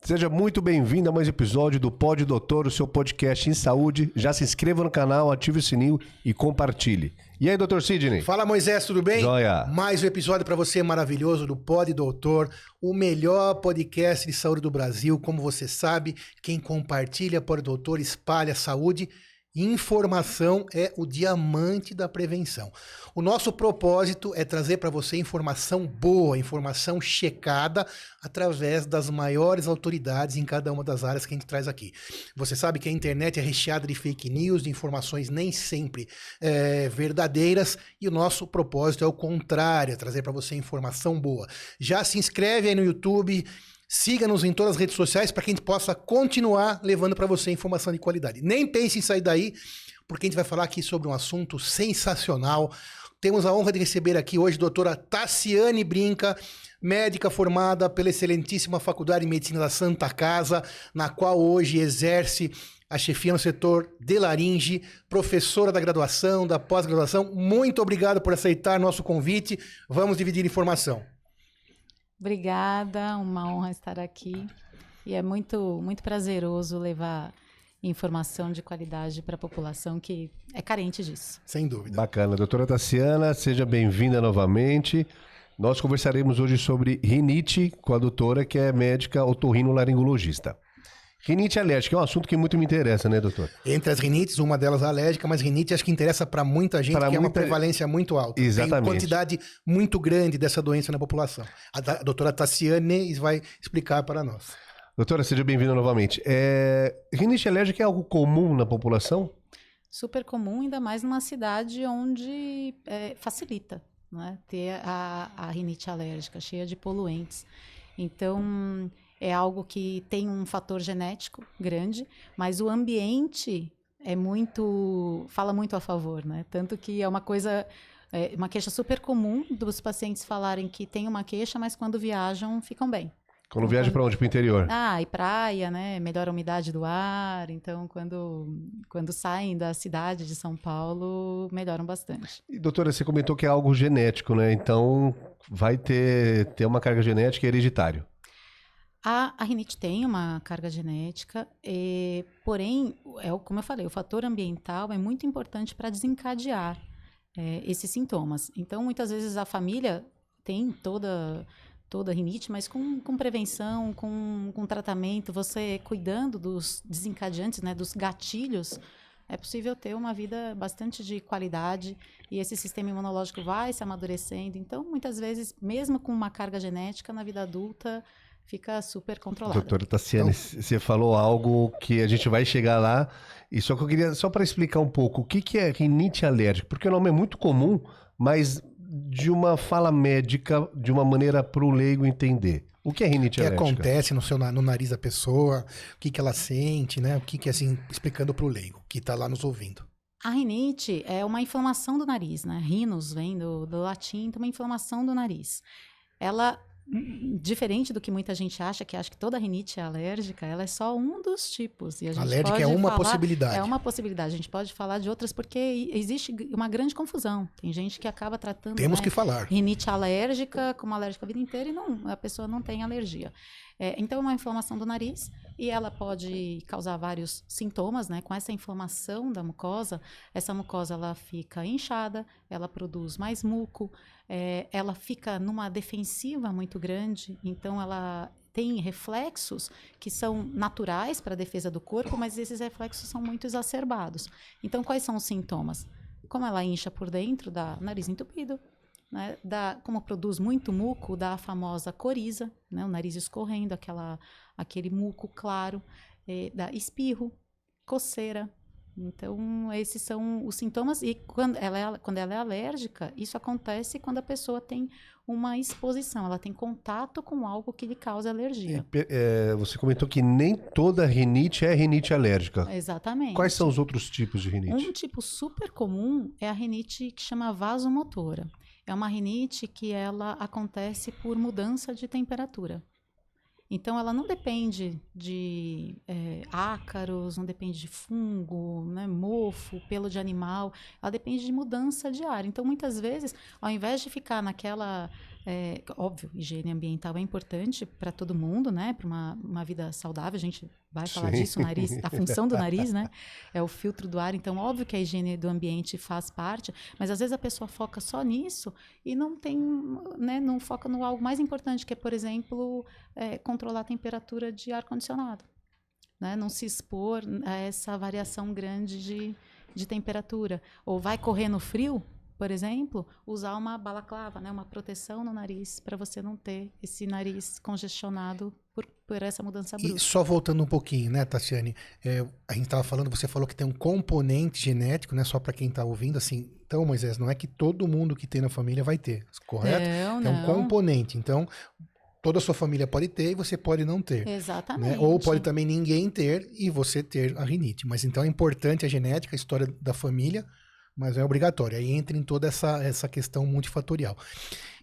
Seja muito bem-vindo a mais um episódio do Pod Doutor, o seu podcast em saúde. Já se inscreva no canal, ative o sininho e compartilhe. E aí, doutor Sidney? Fala, Moisés, tudo bem? Joia. Mais um episódio para você maravilhoso do Pod Doutor, o melhor podcast de saúde do Brasil. Como você sabe, quem compartilha Pod Doutor espalha saúde. Informação é o diamante da prevenção. O nosso propósito é trazer para você informação boa, informação checada através das maiores autoridades em cada uma das áreas que a gente traz aqui. Você sabe que a internet é recheada de fake news, de informações nem sempre verdadeiras, e o nosso propósito é o contrário, é trazer para você informação boa. Já se inscreve aí no YouTube, siga-nos em todas as redes sociais para que a gente possa continuar levando para você informação de qualidade. Nem pense em sair daí, porque a gente vai falar aqui sobre um assunto sensacional. Temos a honra de receber aqui hoje a doutora Tassiane Brinca, médica formada pela excelentíssima Faculdade de Medicina da Santa Casa, na qual hoje exerce a chefia no setor de laringe, professora da graduação, da pós-graduação. Muito obrigado por aceitar nosso convite. Vamos dividir informação. Obrigada, uma honra estar aqui e é muito prazeroso levar informação de qualidade para a população que é carente disso. Sem dúvida. Bacana. Doutora Tassiana, seja bem-vinda novamente. Nós conversaremos hoje sobre rinite com a doutora, que é médica otorrinolaringologista. Rinite alérgica é um assunto que muito me interessa, né, doutor? Entre as rinites, uma delas é alérgica, mas rinite acho que interessa para muita gente, é uma prevalência muito alta. Exatamente. Tem quantidade muito grande dessa doença na população. A doutora Tassiane vai explicar para nós. Doutora, seja bem-vinda novamente. Rinite alérgica é algo comum na população? Super comum, ainda mais numa cidade onde facilita, né, ter a rinite alérgica, cheia de poluentes. Então, é algo que tem um fator genético grande, mas o ambiente fala muito a favor, né? Tanto que é uma queixa super comum dos pacientes falarem que tem uma queixa, mas quando viajam ficam bem. Quando viaja para onde? Para o interior? E praia, né? Melhora a umidade do ar. Então, quando saem da cidade de São Paulo, melhoram bastante. E, doutora, você comentou que é algo genético, né? Então, vai ter uma carga genética e hereditário. A rinite tem uma carga genética, porém, como eu falei, o fator ambiental é muito importante para desencadear esses sintomas. Então, muitas vezes a família tem toda rinite, mas com prevenção, com tratamento, você cuidando dos desencadeantes, né, dos gatilhos, é possível ter uma vida bastante de qualidade e esse sistema imunológico vai se amadurecendo. Então, muitas vezes, mesmo com uma carga genética, na vida adulta, fica super controlado. Doutora Tassiane, você falou algo que a gente vai chegar lá, e só que eu queria, só para explicar um pouco, o que é rinite alérgica? Porque o nome é muito comum, mas de uma fala médica, de uma maneira para o leigo entender. O que é rinite alérgica? O que acontece no nariz da pessoa, o que ela sente, né? O que assim, explicando para o leigo, que está lá nos ouvindo. A rinite é uma inflamação do nariz, né? Rhinus vem do latim, então uma inflamação do nariz. Ela, diferente do que muita gente acha que toda rinite é alérgica, ela é só um dos tipos. E a gente alérgica pode é uma possibilidade. É uma possibilidade. A gente pode falar de outras porque existe uma grande confusão. Tem gente que acaba tratando Temos que falar. rinite alérgica como alérgica a vida inteira e a pessoa não tem alergia. Então, é uma inflamação do nariz e ela pode causar vários sintomas, né? Com essa inflamação da mucosa, essa mucosa ela fica inchada, ela produz mais muco, ela fica numa defensiva muito grande, então ela tem reflexos que são naturais para a defesa do corpo, mas esses reflexos são muito exacerbados. Então, quais são os sintomas? Como ela incha por dentro, dá nariz entupido, né? Como produz muito muco, dá a famosa coriza, né? O nariz escorrendo, aquele muco claro, dá espirro, coceira. Então, esses são os sintomas. E quando ela é alérgica, isso acontece quando a pessoa tem uma exposição, ela tem contato com algo que lhe causa alergia. Você comentou que nem toda rinite é rinite alérgica. Exatamente. Quais são os outros tipos de rinite? Um tipo super comum é a rinite que chama vasomotora. É uma rinite que ela acontece por mudança de temperatura. Então, ela não depende de ácaros, não depende de fungo, né, mofo, pelo de animal. Ela depende de mudança de ar. Então, muitas vezes, ao invés de ficar naquela Óbvio, higiene ambiental é importante para todo mundo, né? Para uma vida saudável, a gente vai falar disso, o nariz, a função do nariz, né? É o filtro do ar, então óbvio que a higiene do ambiente faz parte, mas às vezes a pessoa foca só nisso e não tem, né? Não foca no algo mais importante, que é, por exemplo, controlar a temperatura de ar-condicionado, né? Não se expor a essa variação grande de temperatura. Ou vai correr no frio, por exemplo, usar uma balaclava, né, uma proteção no nariz, para você não ter esse nariz congestionado por essa mudança brusca. E só voltando um pouquinho, né, Tassiane? A gente estava falando, você falou que tem um componente genético, né, só para quem está ouvindo, assim. Então, Moisés, não é que todo mundo que tem na família vai ter, correto? Não. É um componente. Então, toda a sua família pode ter e você pode não ter. Exatamente. Né? Ou pode também ninguém ter e você ter a rinite. Mas então é importante a genética, a história da família, mas não é obrigatório. Aí entra em toda essa questão multifatorial.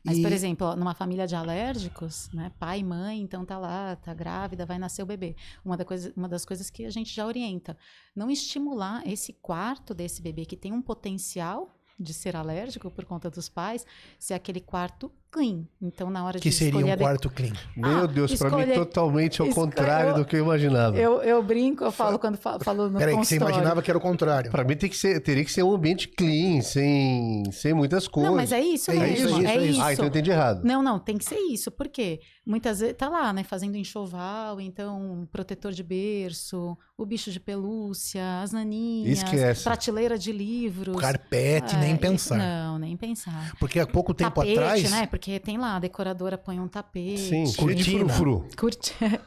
Mas, por exemplo, numa família de alérgicos, né, pai e mãe, então tá lá, tá grávida, vai nascer o bebê. Uma das coisas que a gente já orienta, não estimular esse quarto desse bebê que tem um potencial de ser alérgico por conta dos pais, ser aquele quarto clean. Então, na hora de escolher... Que seria um quarto clean? Meu Deus, para mim totalmente ao contrário do que eu imaginava. Eu brinco, eu falo quando falo no Peraí, consultório. que você imaginava que era o contrário. Para mim teria que ser um ambiente clean, sem muitas coisas. Não, mas é isso mesmo. É isso. Ah, então eu entendi errado. Não, tem que ser isso. Por quê? Muitas vezes tá lá, né, fazendo enxoval, então protetor de berço, o bicho de pelúcia, as naninhas, esquece. Prateleira de livros. Carpete, nem pensar. Não, nem pensar. Porque há pouco tempo tapete, atrás... né? Porque tem lá, a decoradora põe um tapete. Sim, cortina.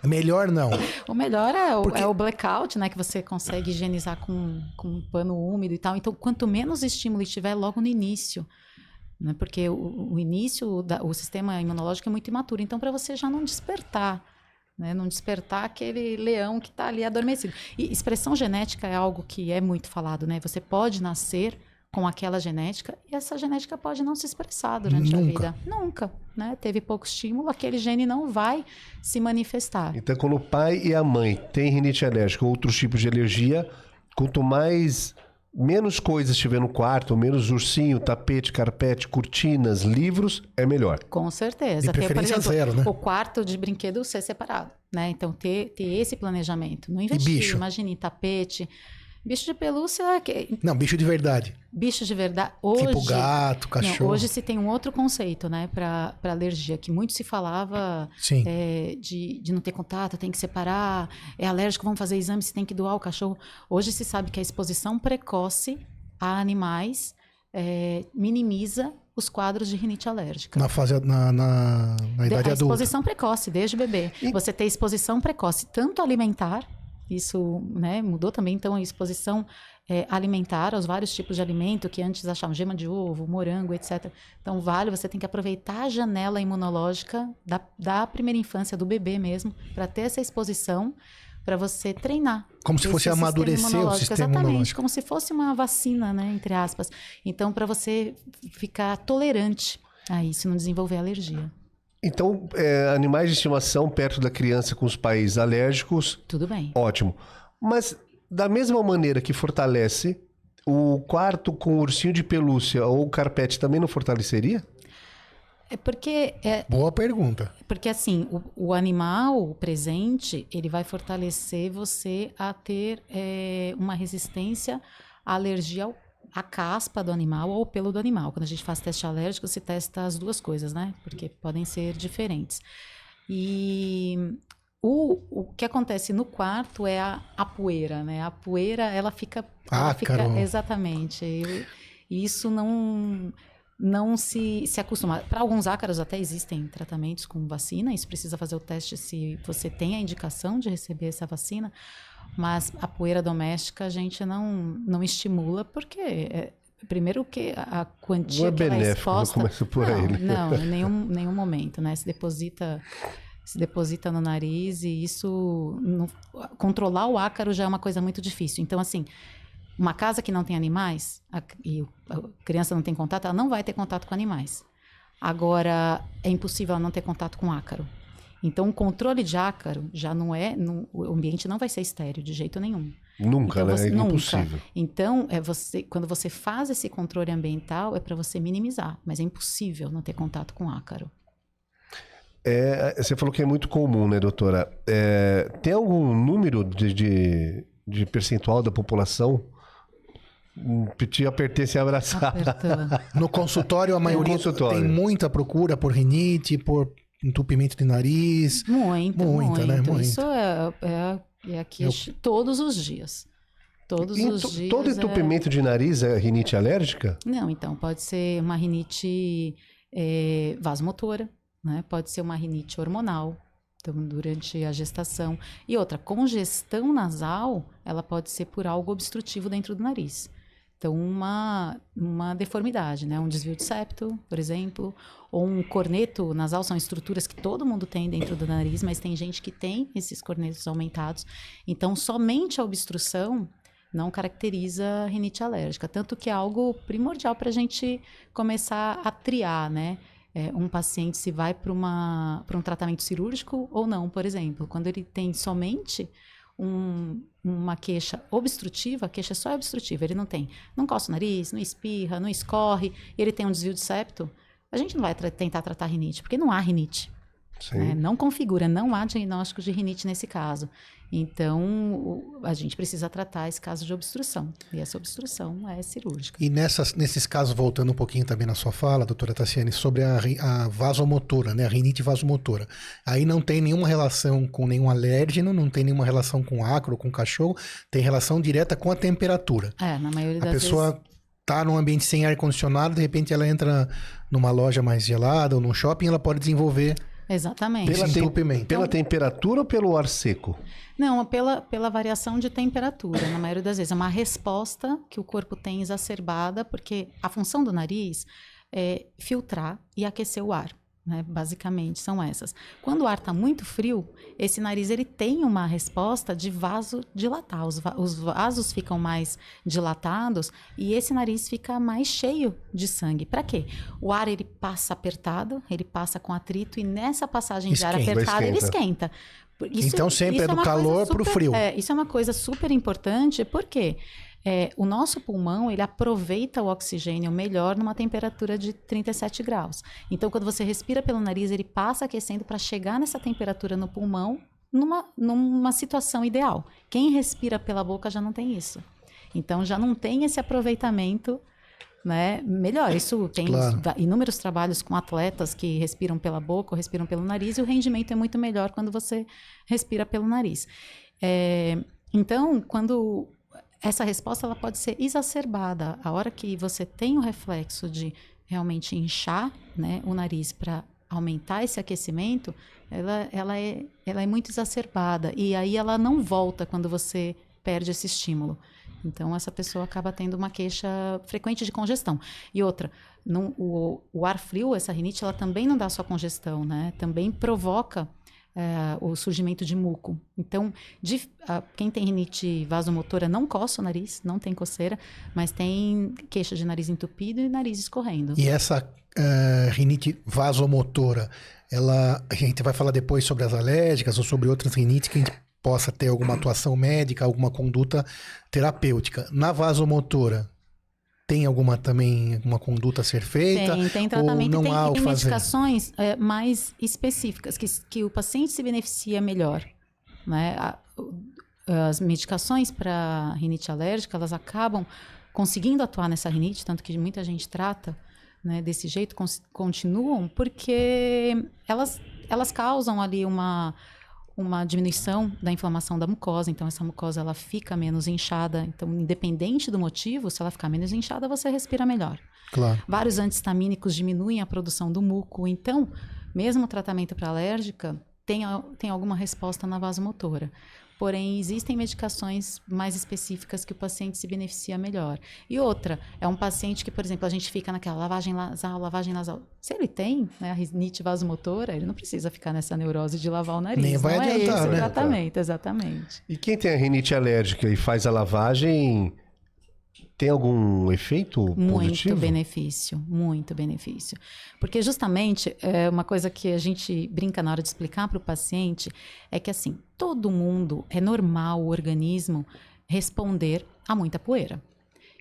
Melhor não. O melhor é o blackout, né? Que você consegue higienizar com um pano úmido e tal. Então, quanto menos estímulo estiver logo no início, né? Porque o início, o sistema imunológico é muito imaturo. Então, para você já não despertar, né? Não despertar aquele leão que está ali adormecido. E expressão genética é algo que é muito falado, né? Você pode nascer com aquela genética, e essa genética pode não se expressar durante a vida. Nunca, né? Teve pouco estímulo, aquele gene não vai se manifestar. Então, quando o pai e a mãe têm rinite alérgica ou outros tipos de alergia, quanto menos coisas tiver no quarto, menos ursinho, tapete, carpete, cortinas, livros, é melhor. Com certeza. De preferência por exemplo, zero, né? O quarto de brinquedo ser separado, né? Então, ter esse planejamento. Não investir, bicho? imagine, tapete... Bicho de pelúcia... Não, bicho de verdade. Bicho de verdade. Hoje, tipo gato, cachorro. Não, hoje se tem um outro conceito, né, para alergia, que muito se falava de não ter contato, tem que separar, é alérgico, vamos fazer exame, se tem que doar o cachorro. Hoje se sabe que a exposição precoce a animais minimiza os quadros de rinite alérgica. Na fase, na idade adulta. A exposição precoce, desde bebê. Você ter exposição precoce, tanto alimentar, isso, né, mudou também, então, a exposição alimentar aos vários tipos de alimento que antes achavam gema de ovo, morango, etc. Então, você tem que aproveitar a janela imunológica da primeira infância, do bebê mesmo, para ter essa exposição, para você treinar. Como se fosse amadurecer o sistema Exatamente, imunológico. como se fosse uma vacina, né, entre aspas. Então, para você ficar tolerante a isso, não desenvolver alergia. Então, animais de estimação perto da criança com os pais alérgicos... Tudo bem. Ótimo. Mas, da mesma maneira que fortalece, o quarto com ursinho de pelúcia ou carpete também não fortaleceria? Boa pergunta. Porque, assim, o animal presente, ele vai fortalecer você a ter uma resistência à alergia a caspa do animal ou o pelo do animal. Quando a gente faz teste alérgico, se testa as duas coisas, né? Porque podem ser diferentes. E o que acontece no quarto é a poeira, né? A poeira, ela fica exatamente. E isso não se acostuma. Para alguns ácaros até existem tratamentos com vacina, isso precisa fazer o teste se você tem a indicação de receber essa vacina. Mas a poeira doméstica a gente não estimula, porque, primeiro que a quantia que ela é exposta... Começa por aí, né? Não, em nenhum momento, né? Se deposita no nariz e isso... controlar o ácaro já é uma coisa muito difícil. Então, assim, uma casa que não tem animais, e a criança não tem contato, ela não vai ter contato com animais. Agora, é impossível ela não ter contato com ácaro. Então, o controle de ácaro já não o ambiente não vai ser estéril de jeito nenhum. Nunca, então, né? É impossível. Então, quando você faz esse controle ambiental, é para você minimizar. Mas é impossível não ter contato com ácaro. Você falou que é muito comum, né, doutora? Tem algum número de percentual da população? Te apertei sem abraçar. Apertou. No consultório, a maioria consultório. tem muita procura por rinite, por entupimento de nariz. Muita, né? Muita. Isso é aqui todos os dias. Todos os dias. Todo entupimento de nariz é rinite alérgica? Não, então, pode ser uma rinite vasomotora, né? Pode ser uma rinite hormonal, então, durante a gestação. E outra, congestão nasal, ela pode ser por algo obstrutivo dentro do nariz. Então, uma deformidade, né? Um desvio de septo, por exemplo, ou um corneto nasal, são estruturas que todo mundo tem dentro do nariz, mas tem gente que tem esses cornetos aumentados. Então, somente a obstrução não caracteriza rinite alérgica, tanto que é algo primordial para a gente começar a triar, né? Um paciente se vai para um tratamento cirúrgico ou não, por exemplo. Quando ele tem somente uma queixa obstrutiva, a queixa só é obstrutiva, ele não coça o nariz, não espirra, não escorre, ele tem um desvio de septo, a gente não vai tentar tratar rinite, porque não há rinite. Não configura, não há diagnóstico de rinite nesse caso. Então, a gente precisa tratar esse caso de obstrução. E essa obstrução é cirúrgica. E nesses casos, voltando um pouquinho também na sua fala, doutora Tassiane, sobre a vasomotora, né? A rinite vasomotora. Aí não tem nenhuma relação com nenhum alérgeno, não tem nenhuma relação com acro, com cachorro, tem relação direta com a temperatura. Na maioria das vezes... A pessoa tá num ambiente sem ar-condicionado, de repente ela entra numa loja mais gelada ou num shopping, ela pode desenvolver... Exatamente. Pela temperatura ou pelo ar seco? Não, pela variação de temperatura, na maioria das vezes. É uma resposta que o corpo tem exacerbada, porque a função do nariz é filtrar e aquecer o ar, né? Basicamente, são essas. Quando o ar está muito frio, esse nariz ele tem uma resposta de vasodilatar. Os vasos ficam mais dilatados e esse nariz fica mais cheio de sangue. Para quê? O ar ele passa apertado, ele passa com atrito e nessa passagem de ar apertado ele esquenta. Então sempre é do calor para o frio. Isso é uma coisa super importante, porque o nosso pulmão ele aproveita o oxigênio melhor numa temperatura de 37 graus. Então, quando você respira pelo nariz, ele passa aquecendo para chegar nessa temperatura no pulmão numa situação ideal. Quem respira pela boca já não tem isso. Então, já não tem esse aproveitamento, né, melhor. Isso tem inúmeros trabalhos com atletas que respiram pela boca ou respiram pelo nariz e o rendimento é muito melhor quando você respira pelo nariz. Então, quando essa resposta ela pode ser exacerbada, a hora que você tem o reflexo de realmente inchar, né, o nariz para aumentar esse aquecimento, ela é muito exacerbada e aí ela não volta quando você perde esse estímulo. Então, essa pessoa acaba tendo uma queixa frequente de congestão. E outra, o ar frio, essa rinite, ela também não dá só congestão, né? Também provoca o surgimento de muco. Então, quem tem rinite vasomotora não coça o nariz, não tem coceira, mas tem queixa de nariz entupido e nariz escorrendo. E essa rinite vasomotora, a gente vai falar depois sobre as alérgicas ou sobre outras rinites que a gente possa ter alguma atuação médica, alguma conduta terapêutica. Na vasomotora, tem alguma conduta a ser feita? Tem tratamento, ou não há o que fazer? Medicações mais específicas, que o paciente se beneficia melhor, né? As medicações para rinite alérgica, elas acabam conseguindo atuar nessa rinite, tanto que muita gente trata, né, desse jeito, continuam, porque elas causam ali uma diminuição da inflamação da mucosa, então essa mucosa ela fica menos inchada, então independente do motivo, se ela ficar menos inchada, você respira melhor. Claro. Vários anti-histamínicos diminuem a produção do muco, então mesmo o tratamento para alérgica tem alguma resposta na vasomotora. Porém, existem medicações mais específicas que o paciente se beneficia melhor. E outra, é um paciente que, por exemplo, a gente fica naquela lavagem nasal. Se ele tem, né, a rinite vasomotora, ele não precisa ficar nessa neurose de lavar o nariz. Nem vai adiantar, né? Exatamente. E quem tem a rinite alérgica e faz a lavagem, tem algum efeito positivo? Muito benefício. Porque justamente, uma coisa que a gente brinca na hora de explicar para o paciente é que, assim, todo mundo, é normal o organismo responder a muita poeira.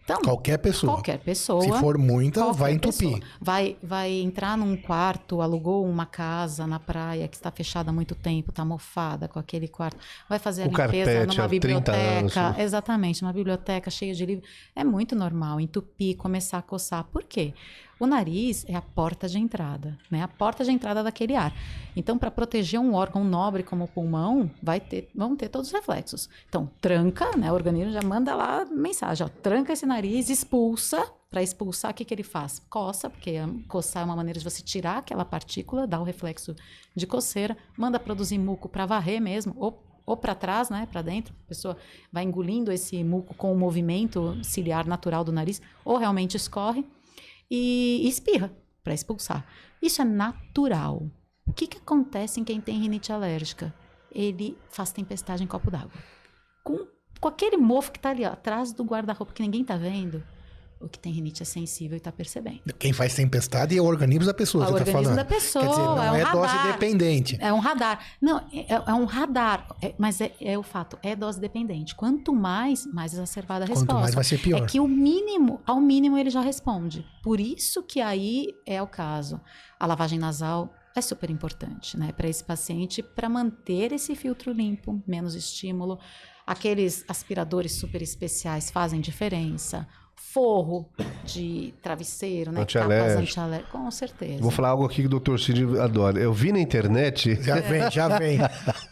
Então, Qualquer pessoa. qualquer pessoa. Se for muita, qualquer vai entupir. pessoa. Vai entrar num quarto, alugou uma casa na praia que está fechada há muito tempo, está mofada com aquele quarto. Vai fazer a O limpeza carpete numa há 30 anos. biblioteca. Exatamente, uma biblioteca cheia de livros. É muito normal entupir, começar a coçar. Por quê? O nariz é a porta de entrada, né? A porta de entrada daquele ar. Então, para proteger um órgão nobre como o pulmão, vão ter todos os reflexos. Então, tranca, né? O organismo já manda lá mensagem, ó, tranca esse nariz, expulsa. Para expulsar, o que ele faz? Coça, porque coçar é uma maneira de você tirar aquela partícula, dar o reflexo de coceira, manda produzir muco para varrer mesmo, ou para trás, né, para dentro, a pessoa vai engolindo esse muco com o movimento ciliar natural do nariz, ou realmente escorre, e espirra para expulsar. Isso é natural. O que acontece em quem tem rinite alérgica? Ele faz tempestade em copo d'água. Com aquele mofo que está ali ó, atrás do guarda-roupa que ninguém está vendo, o que tem rinite é sensível e está percebendo. Quem faz tempestade é o organismo da pessoa, É o você está organismo falando. da pessoa, Quer dizer, não é um é radar. dose dependente. É um radar. Não, é um radar. Mas é o fato, é dose dependente. Quanto mais exacerbada a resposta. Quanto mais vai ser pior. É que ao mínimo ele já responde. Por isso que aí é o caso. A lavagem nasal é super importante, né? Para esse paciente, para manter esse filtro limpo, menos estímulo. Aqueles aspiradores super especiais fazem diferença. Forro de travesseiro, né? Antialérgico. Capas antialérgicas, com certeza. Vou falar algo aqui que o Dr. Cid adora. Eu vi na internet... Já vem.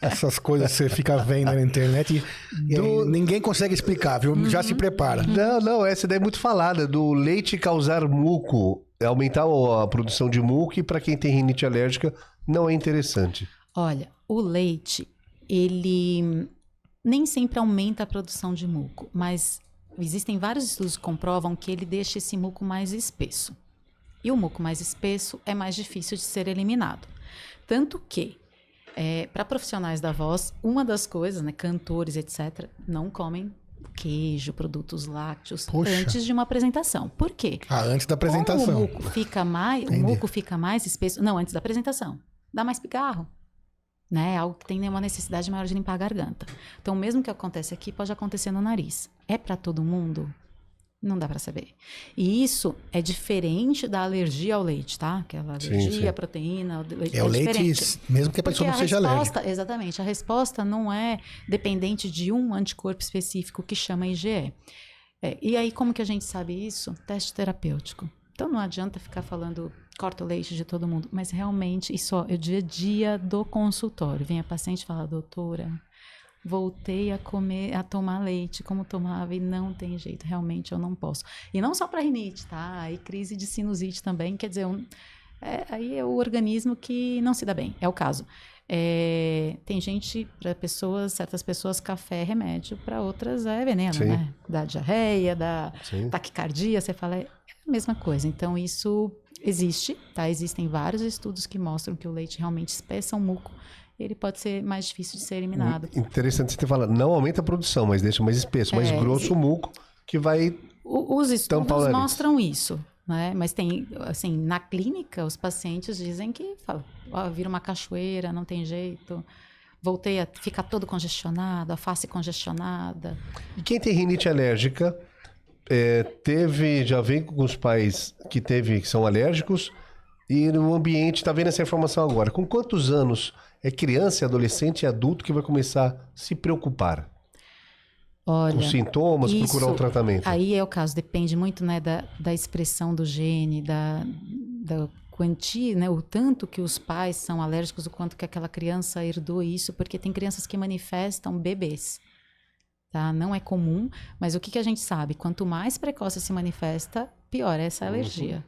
Essas coisas que você fica vendo na internet e ninguém consegue explicar, viu? Já se prepara. Não, essa daí é muito falada, do leite causar muco, aumentar a produção de muco, e para quem tem rinite alérgica não é interessante. Olha, o leite, ele nem sempre aumenta a produção de muco, mas existem vários estudos que comprovam que ele deixa esse muco mais espesso. E o muco mais espesso é mais difícil de ser eliminado. Tanto que, para profissionais da voz, uma das coisas, né, cantores, etc., não comem queijo, produtos lácteos, Poxa. antes de uma apresentação. Por quê? Antes da apresentação. Como o muco fica mais espesso... Não, antes da apresentação. Dá mais pigarro. Né? Algo que tem uma necessidade maior de limpar a garganta. Então, mesmo que acontece aqui, pode acontecer no nariz. É para todo mundo? Não dá para saber. E isso é diferente da alergia ao leite, tá? Aquela alergia à proteína, ao leite. É o leite, diferente. mesmo que a pessoa não seja alérgica. Exatamente. A resposta não é dependente de um anticorpo específico que chama IgE. E aí, como que a gente sabe isso? Teste terapêutico. Então, não adianta ficar falando... corta o leite de todo mundo, mas realmente isso é o dia a dia do consultório. Vem a paciente e fala, doutora, voltei a tomar leite como tomava e não tem jeito, realmente eu não posso. E não só para rinite, tá? E crise de sinusite também, quer dizer, aí é o organismo que não se dá bem, é o caso. Tem gente, para certas pessoas, café é remédio, para outras é veneno, Sim. né? Dá diarreia, dá Sim. taquicardia, você fala, é a mesma coisa. Então, isso existe, tá? Existem vários estudos que mostram que o leite realmente espessa o muco, ele pode ser mais difícil de ser eliminado. Interessante você ter falado, não aumenta a produção, mas deixa mais espesso, mais grosso o muco, que vai Os tampar o estudos nariz. mostram isso, né? Mas tem, assim, na clínica, os pacientes dizem que vira uma cachoeira, não tem jeito, voltei a ficar todo congestionado, a face congestionada. E quem tem rinite alérgica, já vem com os pais que são alérgicos, e no ambiente, está vendo essa informação agora. Com quantos anos é criança, adolescente e adulto que vai começar a se preocupar? Olha, Com sintomas, procurar um tratamento? Aí é o caso, depende muito, né, da expressão do gene, da quantia, né, o tanto que os pais são alérgicos, o quanto que aquela criança herdou isso, porque tem crianças que manifestam bebês. Tá? Não é comum, mas o que a gente sabe? Quanto mais precoce se manifesta, pior é essa alergia.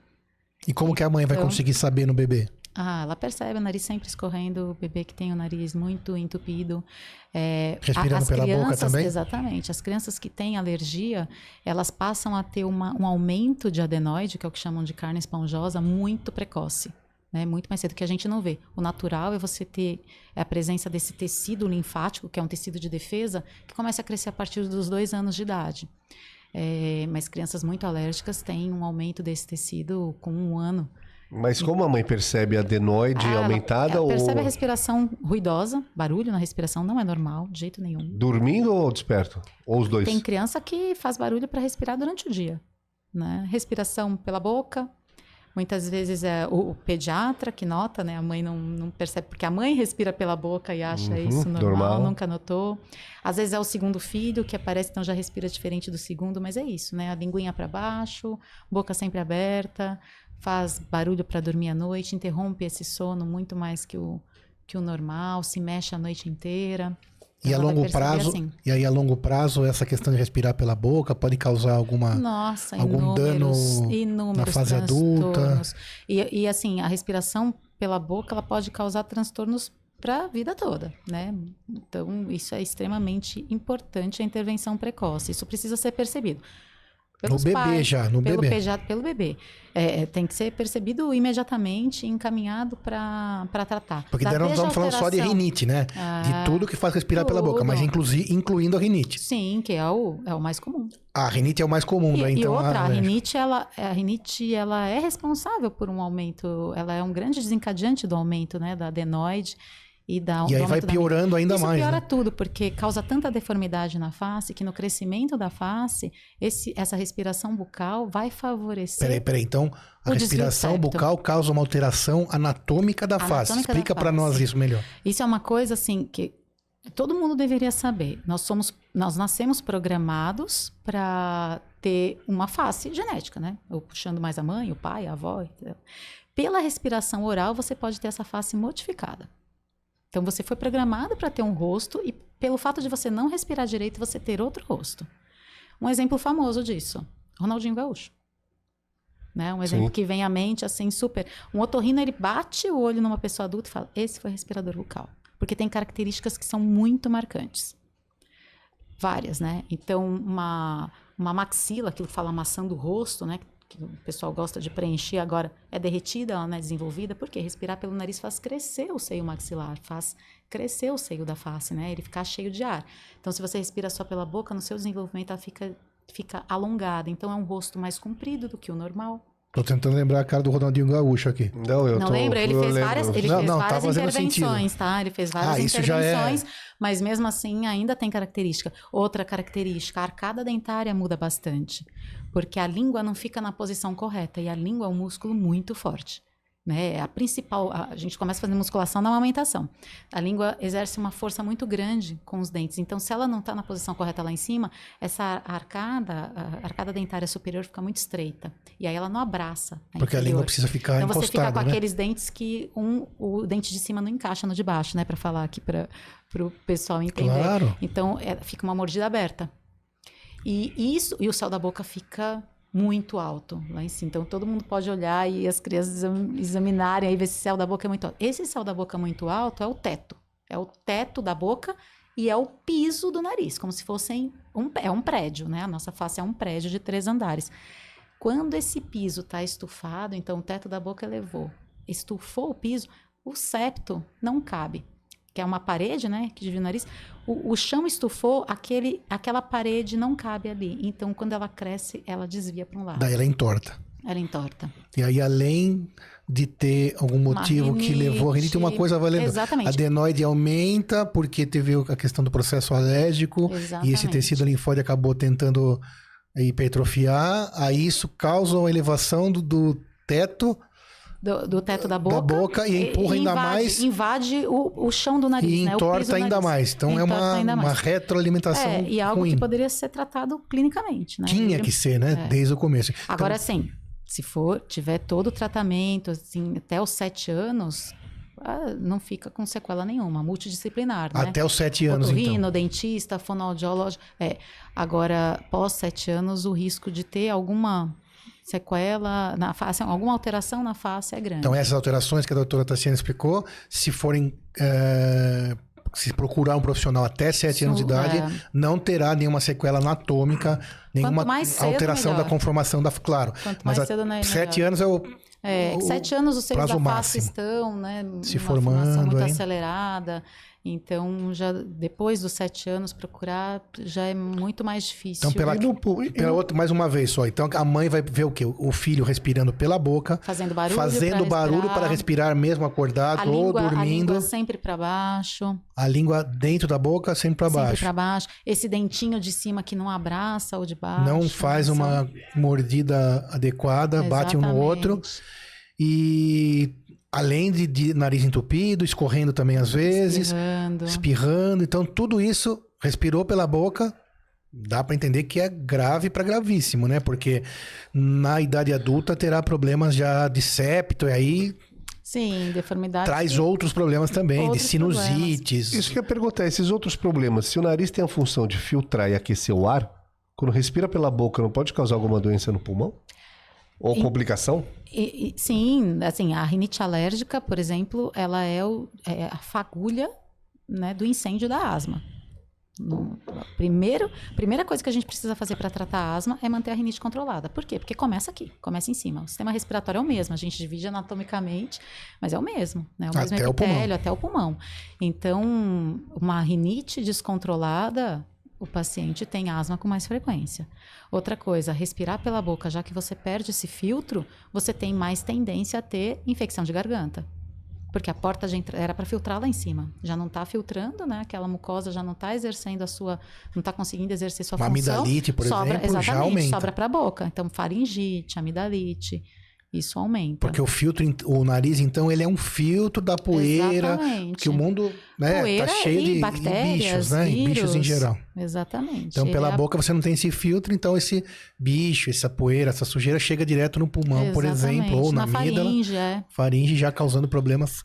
E como que a mãe vai conseguir saber no bebê? Ela percebe o nariz sempre escorrendo, o bebê que tem o nariz muito entupido. Respirando pela boca também? Exatamente. As crianças que têm alergia, elas passam a ter um aumento de adenoide, que é o que chamam de carne esponjosa, muito precoce. Né, muito mais cedo, que a gente não vê. O natural é você ter a presença desse tecido linfático, que é um tecido de defesa, que começa a crescer a partir dos 2 anos de idade. Mas crianças muito alérgicas têm um aumento desse tecido com 1 ano. Mas como a mãe percebe a adenoide aumentada ela ou percebe a respiração ruidosa, barulho na respiração não é normal, de jeito nenhum. dormindo ou desperto? Ou os dois? Tem criança que faz barulho para respirar durante o dia, né? Respiração pela boca. Muitas vezes é o pediatra que nota, né? A mãe não percebe, porque a mãe respira pela boca e acha isso normal, nunca notou. Às vezes é o segundo filho que aparece, então já respira diferente do segundo, mas é isso, né? A linguinha para baixo, boca sempre aberta, faz barulho para dormir à noite, interrompe esse sono muito mais que o normal, se mexe a noite inteira. E a longo prazo, assim. e aí a longo prazo, essa questão de respirar pela boca pode causar algum dano na fase adulta. E assim, a respiração pela boca, ela pode causar transtornos para a vida toda, né? Então, isso é extremamente importante, a intervenção precoce. Isso precisa ser percebido. No bebê. Pelo bebê. Tem que ser percebido imediatamente, encaminhado para tratar. Porque daí nós estamos falando só de rinite, né? De tudo que faz respirar pela boca, mas incluindo a rinite. Sim, que é o mais comum. A rinite é o mais comum, né? Então, a rinite ela é responsável por um aumento, ela é um grande desencadeante do aumento, né, da adenoide. E aí vai piorando ainda mais. Isso piora né? tudo, porque causa tanta deformidade na face que no crescimento da face, essa respiração bucal vai favorecer. Peraí. Então, a respiração bucal causa uma alteração anatômica da face. Explica para nós isso melhor. Isso é uma coisa assim que todo mundo deveria saber. Nós nascemos programados para ter uma face genética, né? Ou puxando mais a mãe, o pai, a avó. Entendeu? Pela respiração oral, você pode ter essa face modificada. Então, você foi programado para ter um rosto e pelo fato de você não respirar direito, você ter outro rosto. Um exemplo famoso disso, Ronaldinho Gaúcho. Né? Um exemplo que vem à mente, assim, super... Um otorrino, ele bate o olho numa pessoa adulta e fala, esse foi respirador bucal. Porque tem características que são muito marcantes. Várias, né? Então, uma maxila, aquilo que fala maçã do rosto, né? Que o pessoal gosta de preencher agora, é derretida, ela não é desenvolvida, porque respirar pelo nariz faz crescer o seio maxilar, faz crescer o seio da face, né? Ele ficar cheio de ar. Então, se você respira só pela boca, no seu desenvolvimento ela fica alongada. Então, é um rosto mais comprido do que o normal. Tô tentando lembrar a cara do Ronaldinho Gaúcho aqui. Não lembra? Ele fez várias intervenções, tá? Ele fez várias intervenções, mas mesmo assim ainda tem característica. Outra característica, a arcada dentária muda bastante, porque a língua não fica na posição correta e a língua é um músculo muito forte. Né? A gente começa fazendo musculação na amamentação. A língua exerce uma força muito grande com os dentes. Então, se ela não está na posição correta lá em cima, essa arcada dentária superior fica muito estreita. E aí ela não abraça. Porque a língua precisa ficar encostada. Então, você fica com né? aqueles dentes que o dente de cima não encaixa no de baixo, né? Para falar aqui para o pessoal entender. Claro. Então, fica uma mordida aberta. E o céu da boca fica muito alto lá em cima. Então, todo mundo pode olhar e as crianças examinarem e ver se o céu da boca é muito alto. Esse céu da boca muito alto é o teto. É o teto da boca e é o piso do nariz, como se fosse um prédio, né? A nossa face é um prédio de 3 andares. Quando esse piso está estufado, então o teto da boca elevou, estufou o piso, o septo não cabe, que é uma parede, né, que divide o nariz. O chão estufou, aquela parede não cabe ali. Então, quando ela cresce, ela desvia para um lado. Daí ela entorta. Ela entorta. E aí, além de ter algum motivo que levou a rinite, uma coisa valendo. Exatamente. A adenoide aumenta porque teve a questão do processo alérgico. Exatamente. E esse tecido linfóide acabou tentando hipertrofiar. Aí isso causa uma elevação do teto... Do teto da boca e empurra ainda mais. Invade o chão do nariz, e né? entorta ainda mais. Então é uma retroalimentação e algo ruim. que poderia ser tratado clinicamente, né? Tinha que ser, né? Desde o começo. Agora, assim, se tiver todo o tratamento, assim, até os 7 anos, não fica com sequela nenhuma, multidisciplinar, né? Até os 7 anos, otorrino, dentista, fonoaudiólogo. Agora, pós 7 anos, o risco de ter alguma sequela na face, alguma alteração na face é grande. Então, essas alterações que a doutora Tassiana explicou, se procurar um profissional até 7 anos de idade, não terá nenhuma sequela anatômica, nenhuma alteração da conformação da... Claro, mas 7 anos é o... 7 anos os seios da face estão, né, se formando, muito acelerada. Então, já depois dos 7 anos, procurar já é muito mais difícil. Então, mais uma vez só. Então, a mãe vai ver o quê? O filho respirando pela boca. Fazendo barulho para respirar mesmo acordado ou dormindo. A língua sempre para baixo. A língua dentro da boca, sempre para baixo. Sempre para baixo. Esse dentinho de cima que não abraça o de baixo. Não faz uma mordida adequada, bate um no outro. E além de nariz entupido, escorrendo também às vezes. Espirrando. Então, tudo isso, respirou pela boca, dá para entender que é grave para gravíssimo, né? Porque na idade adulta terá problemas já de septo, e aí... Sim, deformidade. Traz outros problemas também, de sinusites. Isso que eu ia perguntar, esses outros problemas, se o nariz tem a função de filtrar e aquecer o ar, quando respira pela boca, não pode causar alguma doença no pulmão? Ou complicação? Sim, assim, a rinite alérgica, por exemplo, ela é a fagulha, né, do incêndio da asma. Primeira coisa que a gente precisa fazer para tratar a asma é manter a rinite controlada. Por quê? Porque começa aqui, começa em cima. O sistema respiratório é o mesmo, a gente divide anatomicamente, mas é o mesmo, né? O mesmo epitélio até o pulmão. Então, uma rinite descontrolada, o paciente tem asma com mais frequência. Outra coisa, respirar pela boca, já que você perde esse filtro, você tem mais tendência a ter infecção de garganta. Porque a porta era para filtrar lá em cima. Já não está filtrando, né? Aquela mucosa já não está exercendo não está conseguindo exercer sua função. Amidalite, por exemplo, já aumenta. Sobra para a boca. Então, faringite, amidalite, isso aumenta. Porque o nariz, então, ele é um filtro da poeira. Exatamente. Que o mundo, né, tá cheio de bactérias, bichos, né? Vírus, bichos em geral. Exatamente. Então, pela boca você não tem esse filtro, então esse bicho, essa poeira, essa sujeira chega direto no pulmão, por exemplo, ou na amígdala. Faringe, já causando problemas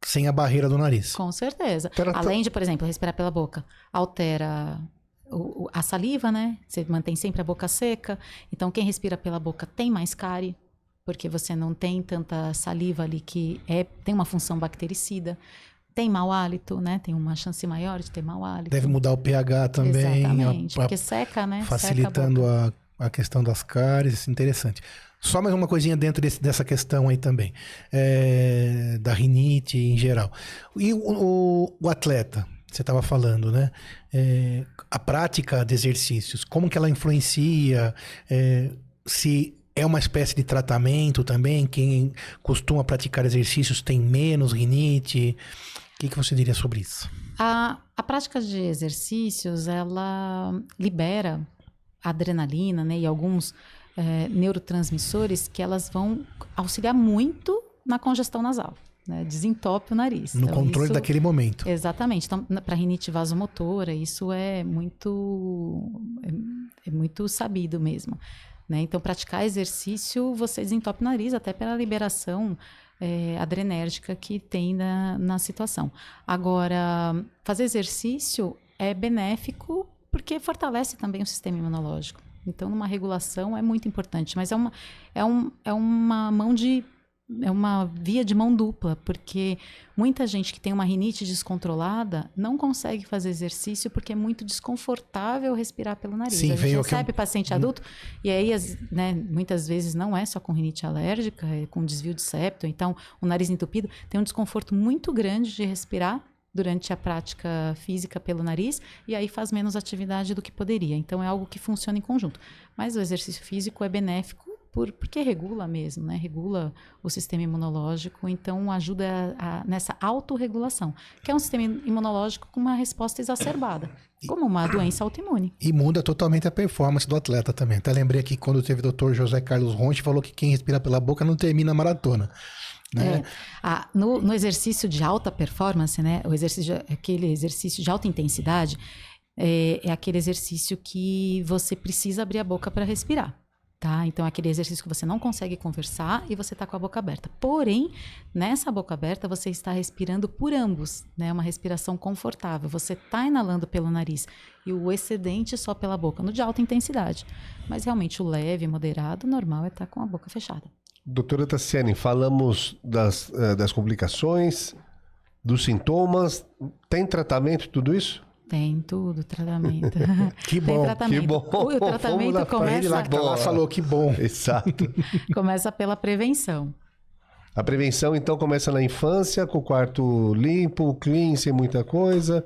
sem a barreira do nariz. Com certeza. Além de, por exemplo, respirar pela boca, altera a saliva, né? Você mantém sempre a boca seca. Então, quem respira pela boca tem mais cárie, porque você não tem tanta saliva ali que tem uma função bactericida. Tem mau hálito, né? Tem uma chance maior de ter mau hálito. Deve mudar o pH também. Exatamente, porque seca, né? Facilitando a questão das cáries, interessante. Só mais uma coisinha dentro dessa questão aí também, da rinite em geral. E o atleta, você estava falando, né? A prática de exercícios, como que ela influencia, se é uma espécie de tratamento também, quem costuma praticar exercícios tem menos rinite, o que você diria sobre isso? A prática de exercícios, ela libera adrenalina, né, e alguns neurotransmissores que elas vão auxiliar muito na congestão nasal, né, desentope o nariz. No então, controle daquele momento. Exatamente. Então, para rinite vasomotora, isso é muito sabido mesmo, né? Então, praticar exercício, você desentope o nariz até pela liberação adrenérgica que tem na situação. Agora, fazer exercício é benéfico porque fortalece também o sistema imunológico. Então, numa regulação é muito importante, mas é uma via de mão dupla, porque muita gente que tem uma rinite descontrolada não consegue fazer exercício porque é muito desconfortável respirar pelo nariz. Sim, a gente recebe paciente adulto e aí, né, muitas vezes não é só com rinite alérgica, é com desvio de septo, então o nariz entupido tem um desconforto muito grande de respirar durante a prática física pelo nariz, e aí faz menos atividade do que poderia. Então, é algo que funciona em conjunto. Mas o exercício físico é benéfico porque regula mesmo, né? Regula o sistema imunológico, então ajuda nessa autorregulação, que é um sistema imunológico com uma resposta exacerbada, como uma doença autoimune. E muda totalmente a performance do atleta também. Até lembrei aqui quando teve o Dr. José Carlos Ronchi, falou que quem respira pela boca não termina a maratona. Né? No exercício de alta performance, né, aquele exercício de alta intensidade, é aquele exercício que você precisa abrir a boca para respirar. Tá? Então, é aquele exercício que você não consegue conversar e você está com a boca aberta. Porém, nessa boca aberta, você está respirando por ambos, né? Uma respiração confortável. Você está inalando pelo nariz e o excedente só pela boca, no de alta intensidade. Mas, realmente, o leve, moderado, normal é estar com a boca fechada. Doutora Tassiane, falamos das complicações, dos sintomas. Tem tratamento tudo isso? Tem tudo, tratamento. Que bom, que bom. O tratamento começa... Ele lá que tá lá falou que bom. Exato. Começa pela prevenção. A prevenção, então, começa na infância, com o quarto limpo, clean, sem muita coisa.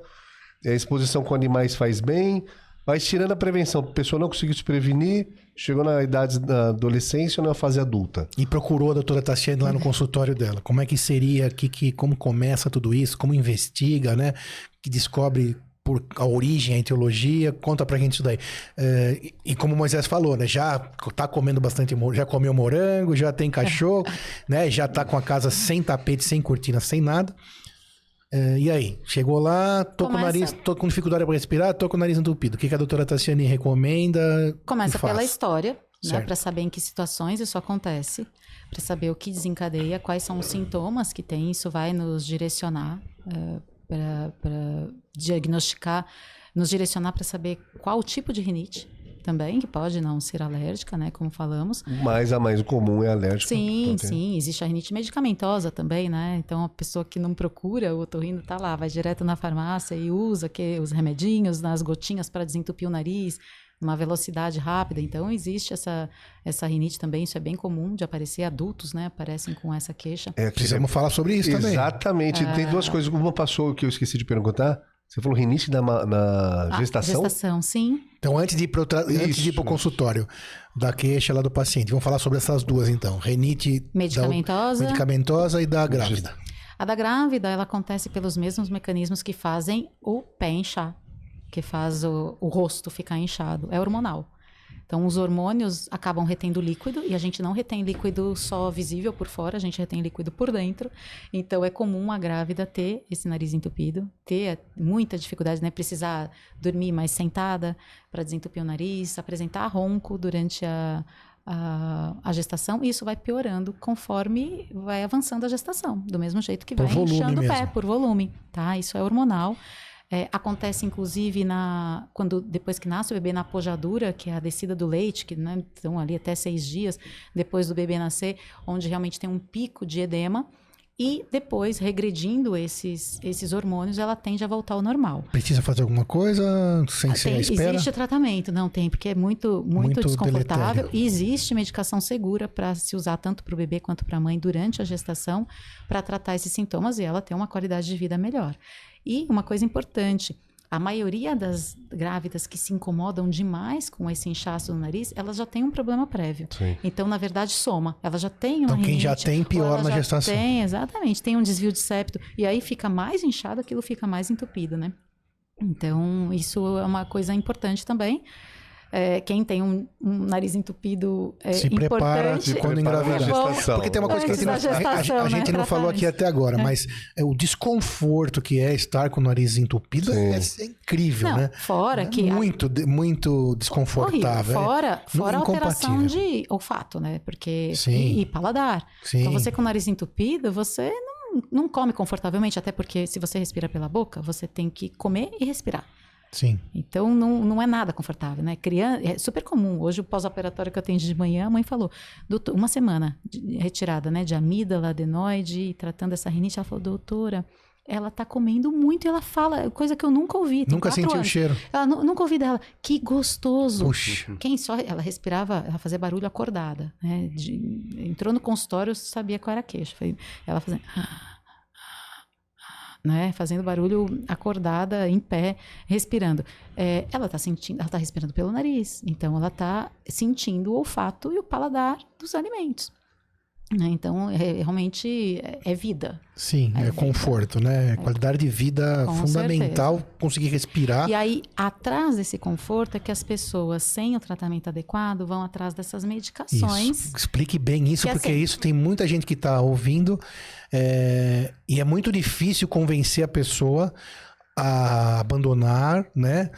A exposição com animais faz bem. Vai tirando a prevenção. A pessoa não conseguiu se prevenir, chegou na idade da adolescência ou na fase adulta. E procurou a doutora Tassiane lá no consultório dela. Como é que seria, como começa tudo isso, como investiga, né? Que descobre por a origem, a etiologia. Conta pra gente isso daí. E como o Moisés falou, né? Já tá comendo bastante, já comeu morango, já tem cachorro, né? Já tá com a casa sem tapete, sem cortina, sem nada. E aí? Chegou lá, tô com o nariz, tô com dificuldade para respirar, tô com o nariz entupido. O que a doutora Tassiane recomenda? Começa pela história, né? Para Certo. saber em que situações isso acontece, para saber o que desencadeia, quais são os sintomas que tem. Isso vai nos direcionar para diagnosticar, nos direcionar para saber qual o tipo de rinite também, que pode não ser alérgica, né? Como falamos. Mas a mais comum é alérgica. Sim, Ok. sim. Existe a rinite medicamentosa também, né? Então, a pessoa que não procura o otorrino tá lá, vai direto na farmácia e usa os remedinhos, nas gotinhas para desentupir o nariz, numa velocidade rápida. Então, existe essa rinite também. Isso é bem comum de aparecer. Adultos, né? Aparecem com essa queixa. Precisamos falar sobre isso também. Exatamente. Tem duas coisas. Uma passou que eu esqueci de perguntar. Você falou rinite na gestação? Gestação, sim. Então, antes de ir pro consultório da queixa lá do paciente, vamos falar sobre essas duas, então. Rinite medicamentosa e da grávida. A da grávida, ela acontece pelos mesmos mecanismos que fazem o pé inchar, que faz o rosto ficar inchado. É hormonal. Então, os hormônios acabam retendo líquido, e a gente não retém líquido só visível por fora, a gente retém líquido por dentro. Então, é comum a grávida ter esse nariz entupido, ter muita dificuldade, né? Precisar dormir mais sentada para desentupir o nariz, apresentar ronco durante a gestação, e isso vai piorando conforme vai avançando a gestação, do mesmo jeito que vai inchando o pé, por volume, tá? Isso é hormonal. Acontece, inclusive, depois que nasce o bebê, na pojadura, que é a descida do leite, que, né, estão ali até 6 dias depois do bebê nascer, onde realmente tem um pico de edema, e depois, regredindo esses hormônios, ela tende a voltar ao normal. Precisa fazer alguma coisa sem ser a espera? Existe tratamento, não tem, porque é muito desconfortável, deletério. E existe medicação segura para se usar tanto para o bebê quanto para a mãe durante a gestação, para tratar esses sintomas e ela ter uma qualidade de vida melhor. E uma coisa importante, a maioria das grávidas que se incomodam demais com esse inchaço no nariz, elas já têm um problema prévio. Sim. Então, na verdade, soma. Ela já tem uma rinite. Então, quem já tem, pior na gestação. Exatamente. Tem um desvio de septo. E aí fica mais inchado, aquilo fica mais entupido, né? Então, isso é uma coisa importante também. Quem tem um nariz entupido se prepara quando engravidar. Porque tem uma coisa que a gente não falou aqui até agora, mas o desconforto que é estar com o nariz entupido é incrível, né? Fora que... Muito desconfortável. Fora a alteração de olfato, né? Porque... E paladar. Sim. Então, você com o nariz entupido, você não come confortavelmente, até porque se você respira pela boca, você tem que comer e respirar. Sim. Então, não é nada confortável, né? É super comum. Hoje, o pós-operatório que eu atendi de manhã, a mãe falou, doutor, uma semana retirada, né, de amígdala, adenoide, tratando essa rinite, ela falou, doutora, ela tá comendo muito, e ela fala, coisa que eu nunca ouvi. Nunca sentiu o cheiro. Ela nunca ouvi dela. Que gostoso. Puxa. Ela respirava, ela fazia barulho acordada, né? Entrou no consultório, eu sabia qual era a queixa. Ela fazia... né, fazendo barulho acordada, em pé, respirando. Ela está respirando pelo nariz, então ela está sentindo o olfato e o paladar dos alimentos. Né? Então, realmente é vida. Sim, é conforto, né? Qualidade de vida fundamental, certeza. Conseguir respirar. E aí, atrás desse conforto é que as pessoas, sem o tratamento adequado, vão atrás dessas medicações. Isso. Explique bem isso, porque assim, isso tem muita gente que está ouvindo e é muito difícil convencer a pessoa a abandonar, né?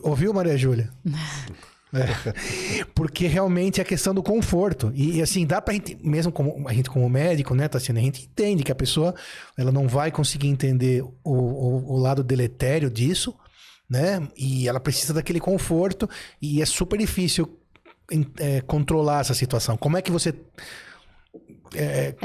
Ouviu, Maria Júlia? Porque realmente é a questão do conforto. E assim, dá pra gente, mesmo como médico, né, Tassiane, a gente entende que a pessoa ela não vai conseguir entender o lado deletério disso, né? E ela precisa daquele conforto e é super difícil controlar essa situação. Como é que você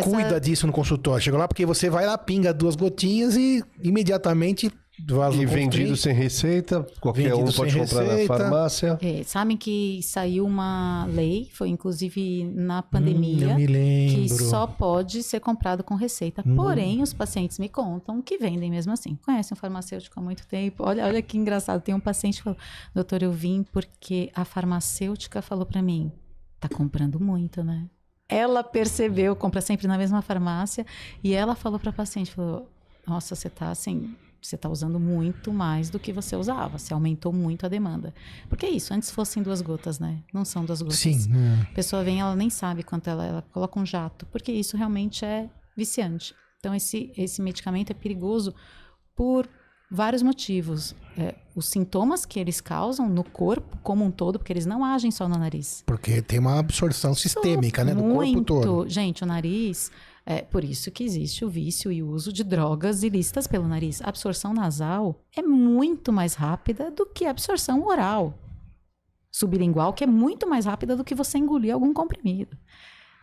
cuida disso no consultório? Chega lá porque você vai lá, pinga 2 gotinhas e imediatamente vaso E vendido constrito. sem receita, qualquer Vendido um pode sem comprar receita. na farmácia. Sabem que saiu uma lei, foi inclusive na Eu pandemia, me lembro. que só pode ser comprado com receita. Porém, os pacientes me contam que vendem mesmo assim. Conhecem um farmacêutico há muito tempo. Olha que engraçado. Tem um paciente que falou, doutor, eu vim porque a farmacêutica falou para mim, tá comprando muito, né? Ela percebeu, compra sempre na mesma farmácia, e ela falou para a paciente, falou, nossa, você tá usando muito mais do que você usava. Você aumentou muito a demanda. Porque é isso, antes fossem 2 gotas, né? Não são 2 gotas. Sim. A pessoa vem, ela nem sabe quanto ela coloca um jato, porque isso realmente é viciante. Então, esse medicamento é perigoso por vários motivos. Os sintomas que eles causam no corpo como um todo, porque eles não agem só no nariz. Porque tem uma absorção sistêmica, né? Do corpo todo. Gente, o nariz... É por isso que existe o vício e o uso de drogas ilícitas pelo nariz. A absorção nasal é muito mais rápida do que a absorção oral. Sublingual, que é muito mais rápida do que você engolir algum comprimido.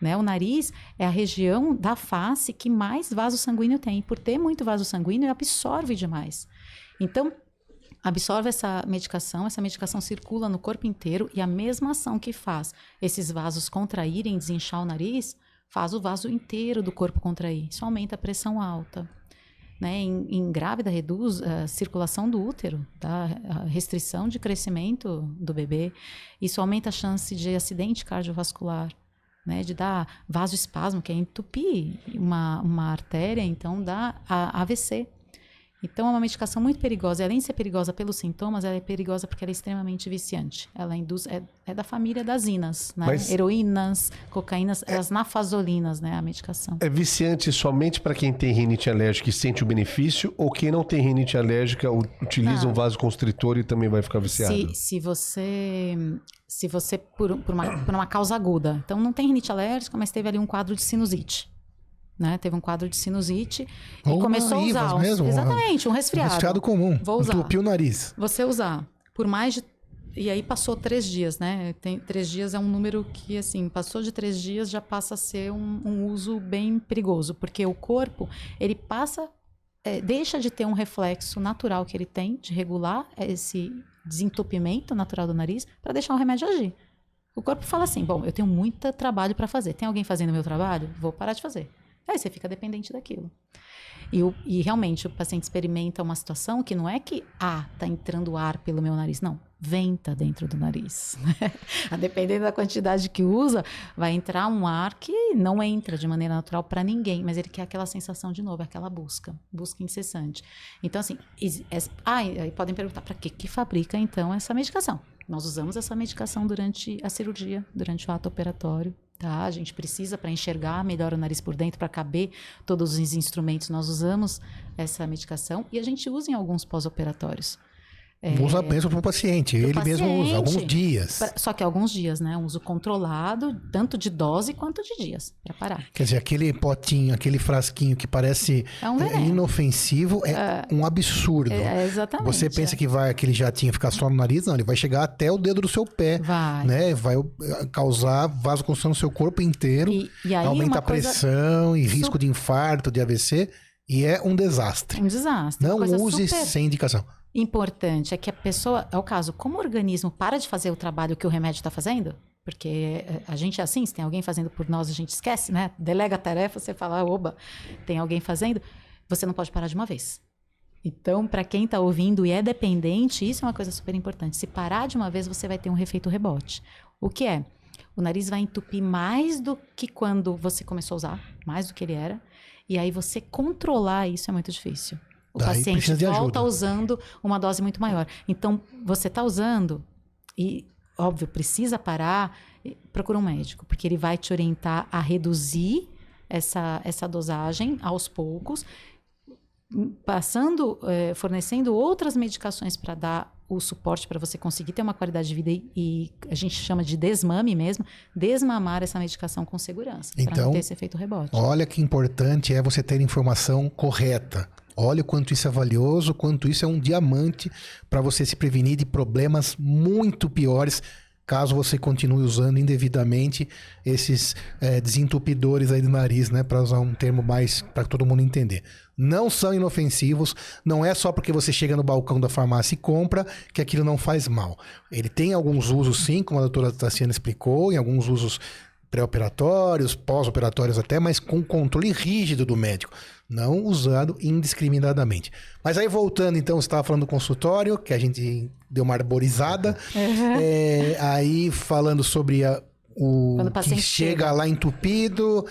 Né? O nariz é a região da face que mais vaso sanguíneo tem. Por ter muito vaso sanguíneo, absorve demais. Então, absorve essa medicação circula no corpo inteiro e a mesma ação que faz esses vasos contraírem, desinchar o nariz, faz o vaso inteiro do corpo contrair. Isso aumenta a pressão alta. Né? Em grávida, reduz a circulação do útero, tá? A restrição de crescimento do bebê. Isso aumenta a chance de acidente cardiovascular, né? De dar vasoespasmo, que é entupir uma artéria, então dá AVC. Então, é uma medicação muito perigosa. E, além de ser perigosa pelos sintomas, ela é perigosa porque ela é extremamente viciante. Ela induz... É da família das inas, né? Mas... Heroínas, cocaínas, as nafazolinas, né? A medicação. É viciante somente para quem tem rinite alérgica e sente o benefício, ou quem não tem rinite alérgica utiliza um vasoconstritor e também vai ficar viciado? Se você por uma causa aguda. Então, não tem rinite alérgica, mas teve ali um quadro de sinusite. Né? Teve um quadro de sinusite Ou e começou a usar. mesmo, Exatamente, um resfriado. Um resfriado comum. Vou usar. Entupiu o nariz. Você usar por mais de... E aí passou 3 dias, né? 3 dias é um número que, assim, passou de 3 dias já passa a ser um uso bem perigoso. Porque o corpo, ele passa... deixa de ter um reflexo natural que ele tem de regular esse desentupimento natural do nariz para deixar o remédio agir. O corpo fala assim, bom, eu tenho muito trabalho para fazer. Tem alguém fazendo o meu trabalho? Vou parar de fazer. Aí você fica dependente daquilo. E realmente o paciente experimenta uma situação que não é que, tá entrando ar pelo meu nariz. Não, venta dentro do nariz. Dependendo da quantidade que usa, vai entrar um ar que não entra de maneira natural para ninguém, mas ele quer aquela sensação de novo, aquela busca incessante. Então, assim, aí podem perguntar, para que fabrica então essa medicação? Nós usamos essa medicação durante a cirurgia, durante o ato operatório. Tá? A gente precisa, para enxergar melhor o nariz por dentro, para caber todos os instrumentos, nós usamos essa medicação e a gente usa em alguns pós-operatórios. Usa mesmo para o paciente, ele mesmo usa, alguns dias. Só que alguns dias, né? Um uso controlado, tanto de dose quanto de dias, para parar. Quer dizer, aquele potinho, aquele frasquinho que parece inofensivo, é um absurdo. Exatamente. Você pensa que vai aquele jatinho ficar só no nariz? Não, ele vai chegar até o dedo do seu pé. Né? Vai causar vasoconstrição no seu corpo inteiro, e aí aumenta a pressão e risco de infarto, de AVC, e é um desastre. Um desastre. Não use sem indicação. Importante é que a pessoa, é o caso, como o organismo para de fazer o trabalho que o remédio está fazendo, porque a gente é assim, se tem alguém fazendo por nós, a gente esquece, né? Delega a tarefa, você fala, oba, tem alguém fazendo, você não pode parar de uma vez. Então, para quem está ouvindo e é dependente, isso é uma coisa super importante. Se parar de uma vez, você vai ter um efeito rebote. O que é? O nariz vai entupir mais do que quando você começou a usar, mais do que ele era, e aí você controlar isso é muito difícil. O paciente volta usando uma dose muito maior. Então, você está usando e, óbvio, precisa parar, procura um médico, porque ele vai te orientar a reduzir essa dosagem aos poucos, fornecendo outras medicações para dar o suporte para você conseguir ter uma qualidade de vida e a gente chama de desmame mesmo, desmamar essa medicação com segurança, para não ter esse efeito rebote. Olha que importante é você ter informação correta. Olha o quanto isso é valioso, quanto isso é um diamante para você se prevenir de problemas muito piores caso você continue usando indevidamente esses desentupidores aí do nariz, né? Para usar um termo mais para todo mundo entender. Não são inofensivos, não é só porque você chega no balcão da farmácia e compra que aquilo não faz mal. Ele tem alguns usos sim, como a doutora Tassiana explicou, em alguns usos pré-operatórios, pós-operatórios até, mas com controle rígido do médico, não usado indiscriminadamente. Mas aí voltando, então, você estava falando do consultório, que a gente deu uma arborizada, aí falando sobre o que chega lá entupido,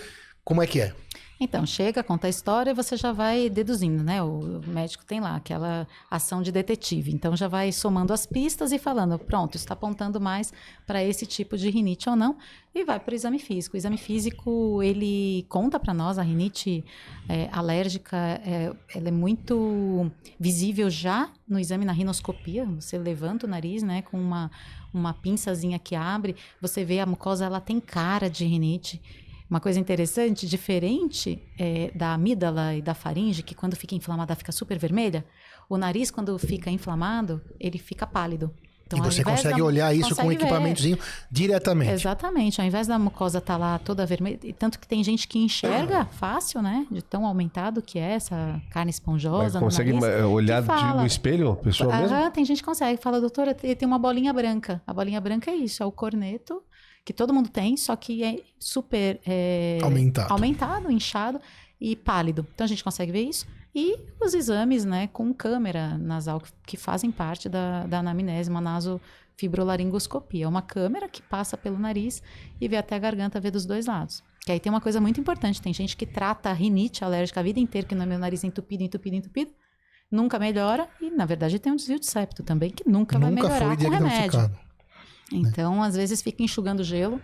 como é que é? Então, chega, conta a história e você já vai deduzindo, né? O médico tem lá aquela ação de detetive. Então, já vai somando as pistas e falando, pronto, está apontando mais para esse tipo de rinite ou não. E vai para o exame físico. O exame físico, ele conta para nós, a rinite alérgica, ela é muito visível já no exame, na rinoscopia. Você levanta o nariz, né? Com uma pinçazinha que abre. Você vê a mucosa, ela tem cara de rinite. Uma coisa interessante, diferente da amígdala e da faringe, que quando fica inflamada fica super vermelha, o nariz, quando fica inflamado, ele fica pálido. Então, e você consegue olhar isso com um equipamentozinho diretamente. Exatamente, ao invés da mucosa estar lá toda vermelha, tanto que tem gente que enxerga fácil, né, de tão aumentado que é essa carne esponjosa. Mas consegue olhar no espelho, a pessoa mesmo? Tem gente que consegue, fala, doutora, tem uma bolinha branca. A bolinha branca é isso, é o corneto, que todo mundo tem, só que é super aumentado, inchado e pálido. Então a gente consegue ver isso. E os exames, né, com câmera nasal, que fazem parte da anamnese, uma nasofibrolaringoscopia. É uma câmera que passa pelo nariz e vê até a garganta, vê dos dois lados. Que aí tem uma coisa muito importante, tem gente que trata a rinite alérgica a vida inteira, que no meu nariz é entupido, nunca melhora, e na verdade tem um desvio de septo também, que nunca vai melhorar com remédio. Então, às vezes fica enxugando gelo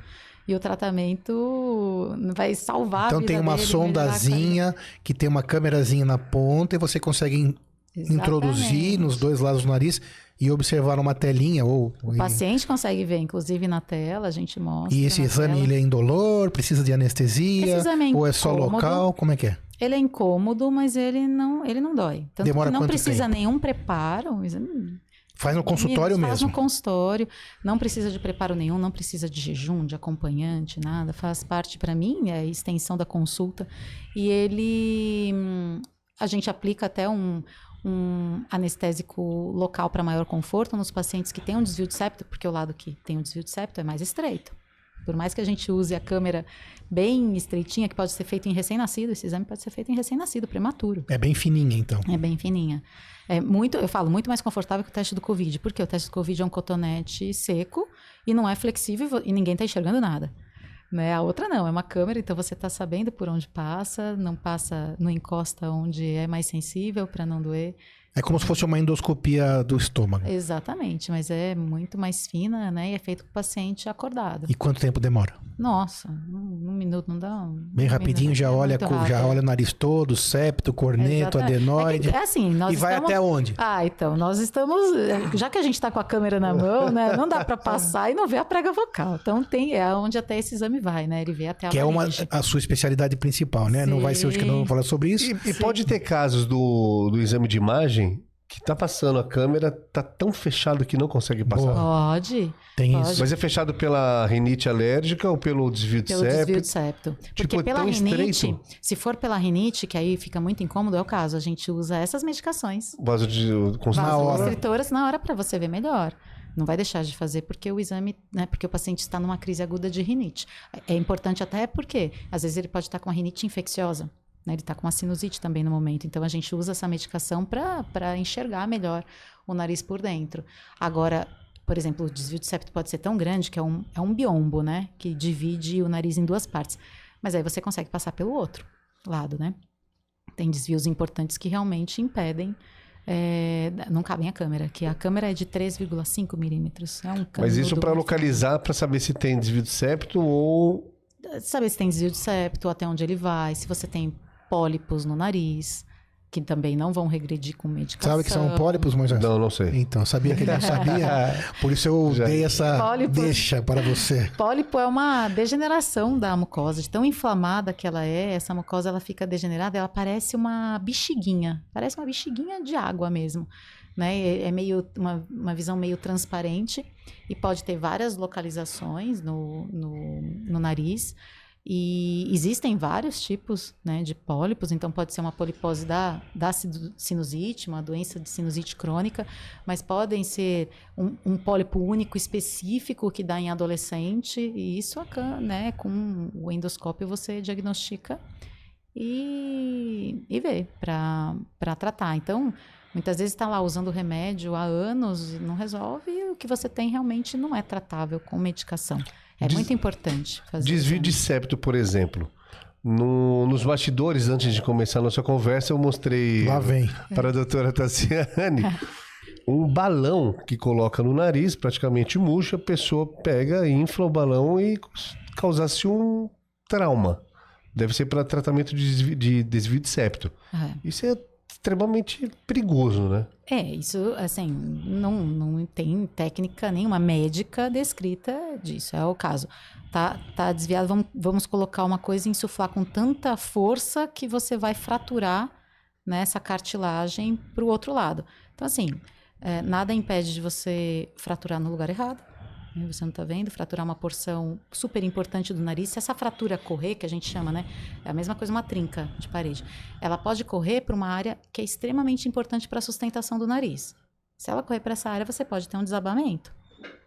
e o tratamento vai salvar a vida dele. Então tem uma sondazinha que tem uma câmerazinha na ponta e você consegue introduzir nos dois lados do nariz e observar uma telinha. O paciente consegue ver, inclusive na tela, a gente mostra. E esse exame, ele é indolor? Precisa de anestesia? Esse exame é ou é só local? Como é que é? Ele é incômodo, mas ele não dói. Tanto Demora que não precisa tempo? Nenhum preparo. O exame... Faz no consultório mesmo? Faz no consultório, não precisa de preparo nenhum, não precisa de jejum, de acompanhante, nada. Faz parte, para mim, é a extensão da consulta. E a gente aplica até um anestésico local para maior conforto nos pacientes que têm um desvio de septo, porque o lado que tem um desvio de septo é mais estreito. Por mais que a gente use a câmera bem estreitinha, que pode ser feito em recém-nascido, esse exame pode ser feito em recém-nascido, prematuro. É bem fininha, então. É bem fininha. Eu falo, muito mais confortável que o teste do Covid, porque o teste do Covid é um cotonete seco e não é flexível e ninguém está enxergando nada. Né? A outra não, é uma câmera, então você está sabendo por onde passa, não encosta onde é mais sensível para não doer. É como se fosse uma endoscopia do estômago. Exatamente, mas é muito mais fina, né? E é feito com o paciente acordado. E quanto tempo demora? Nossa, um minuto não dá. Bem rapidinho, já olha o nariz todo, septo, corneto, adenoide. Nós e vai até onde? Então, nós estamos... Já que a gente está com a câmera na mão, né? Não dá para passar e não ver a prega vocal. Então, é onde até esse exame vai, né? Ele vê até a Que é a sua especialidade principal, né? Sim. Não vai ser hoje que nós vamos falar sobre isso. E pode ter casos do exame de imagem que tá passando a câmera, tá tão fechado que não consegue passar. Pode. Tem isso. Mas é fechado pela rinite alérgica ou pelo desvio de septo? Pelo desvio de septo. Porque pela rinite, se for pela rinite, que aí fica muito incômodo, é o caso. A gente usa essas medicações. Vasoconstritoras na hora para você ver melhor. Não vai deixar de fazer porque o exame, né? Porque o paciente está numa crise aguda de rinite. É importante até porque, às vezes, ele pode estar com uma rinite infecciosa. Né? Ele está com uma sinusite também no momento. Então, a gente usa essa medicação para enxergar melhor o nariz por dentro. Agora, por exemplo, o desvio de septo pode ser tão grande que é um biombo, né? Que divide o nariz em duas partes. Mas aí você consegue passar pelo outro lado, né? Tem desvios importantes que realmente impedem... não cabem a câmera, que a câmera é de 3,5 milímetros. Mas isso para localizar, para saber se tem desvio de septo ou... Saber se tem desvio de septo, até onde ele vai, se você tem pólipos no nariz, que também não vão regredir com medicação. Sabe que são pólipos, Moisés? Não sei. Então, sabia que ele não sabia? Por isso eu dei essa deixa para você. Pólipo é uma degeneração da mucosa. De tão inflamada que ela é, essa mucosa ela fica degenerada, ela parece uma bexiguinha. Parece uma bexiguinha de água mesmo. né? É meio uma visão meio transparente e pode ter várias localizações no nariz. E existem vários tipos, né, de pólipos, então pode ser uma polipose da sinusite, uma doença de sinusite crônica, mas podem ser um pólipo único específico que dá em adolescente, e isso, né, com o endoscópio você diagnostica e vê para tratar. Então, muitas vezes está lá usando remédio há anos e não resolve, e o que você tem realmente não é tratável com medicação. É muito importante fazer Desvio de septo, por exemplo. Nos bastidores, antes de começar a nossa conversa, eu mostrei Lá vem. para a doutora Tassiane um balão que coloca no nariz, praticamente murcha, a pessoa pega, infla o balão e causasse um trauma. Deve ser para tratamento de desvio de septo. Isso é extremamente perigoso, né? Isso, assim, não tem técnica nenhuma médica descrita disso, é o caso. Tá desviado, vamos colocar uma coisa e insuflar com tanta força que você vai fraturar, né, essa cartilagem para o outro lado. Então, assim, nada impede de você fraturar no lugar errado. Você não está vendo? Fraturar uma porção super importante do nariz. Se essa fratura correr, que a gente chama, né? É a mesma coisa, uma trinca de parede. Ela pode correr para uma área que é extremamente importante para a sustentação do nariz. Se ela correr para essa área, você pode ter um desabamento.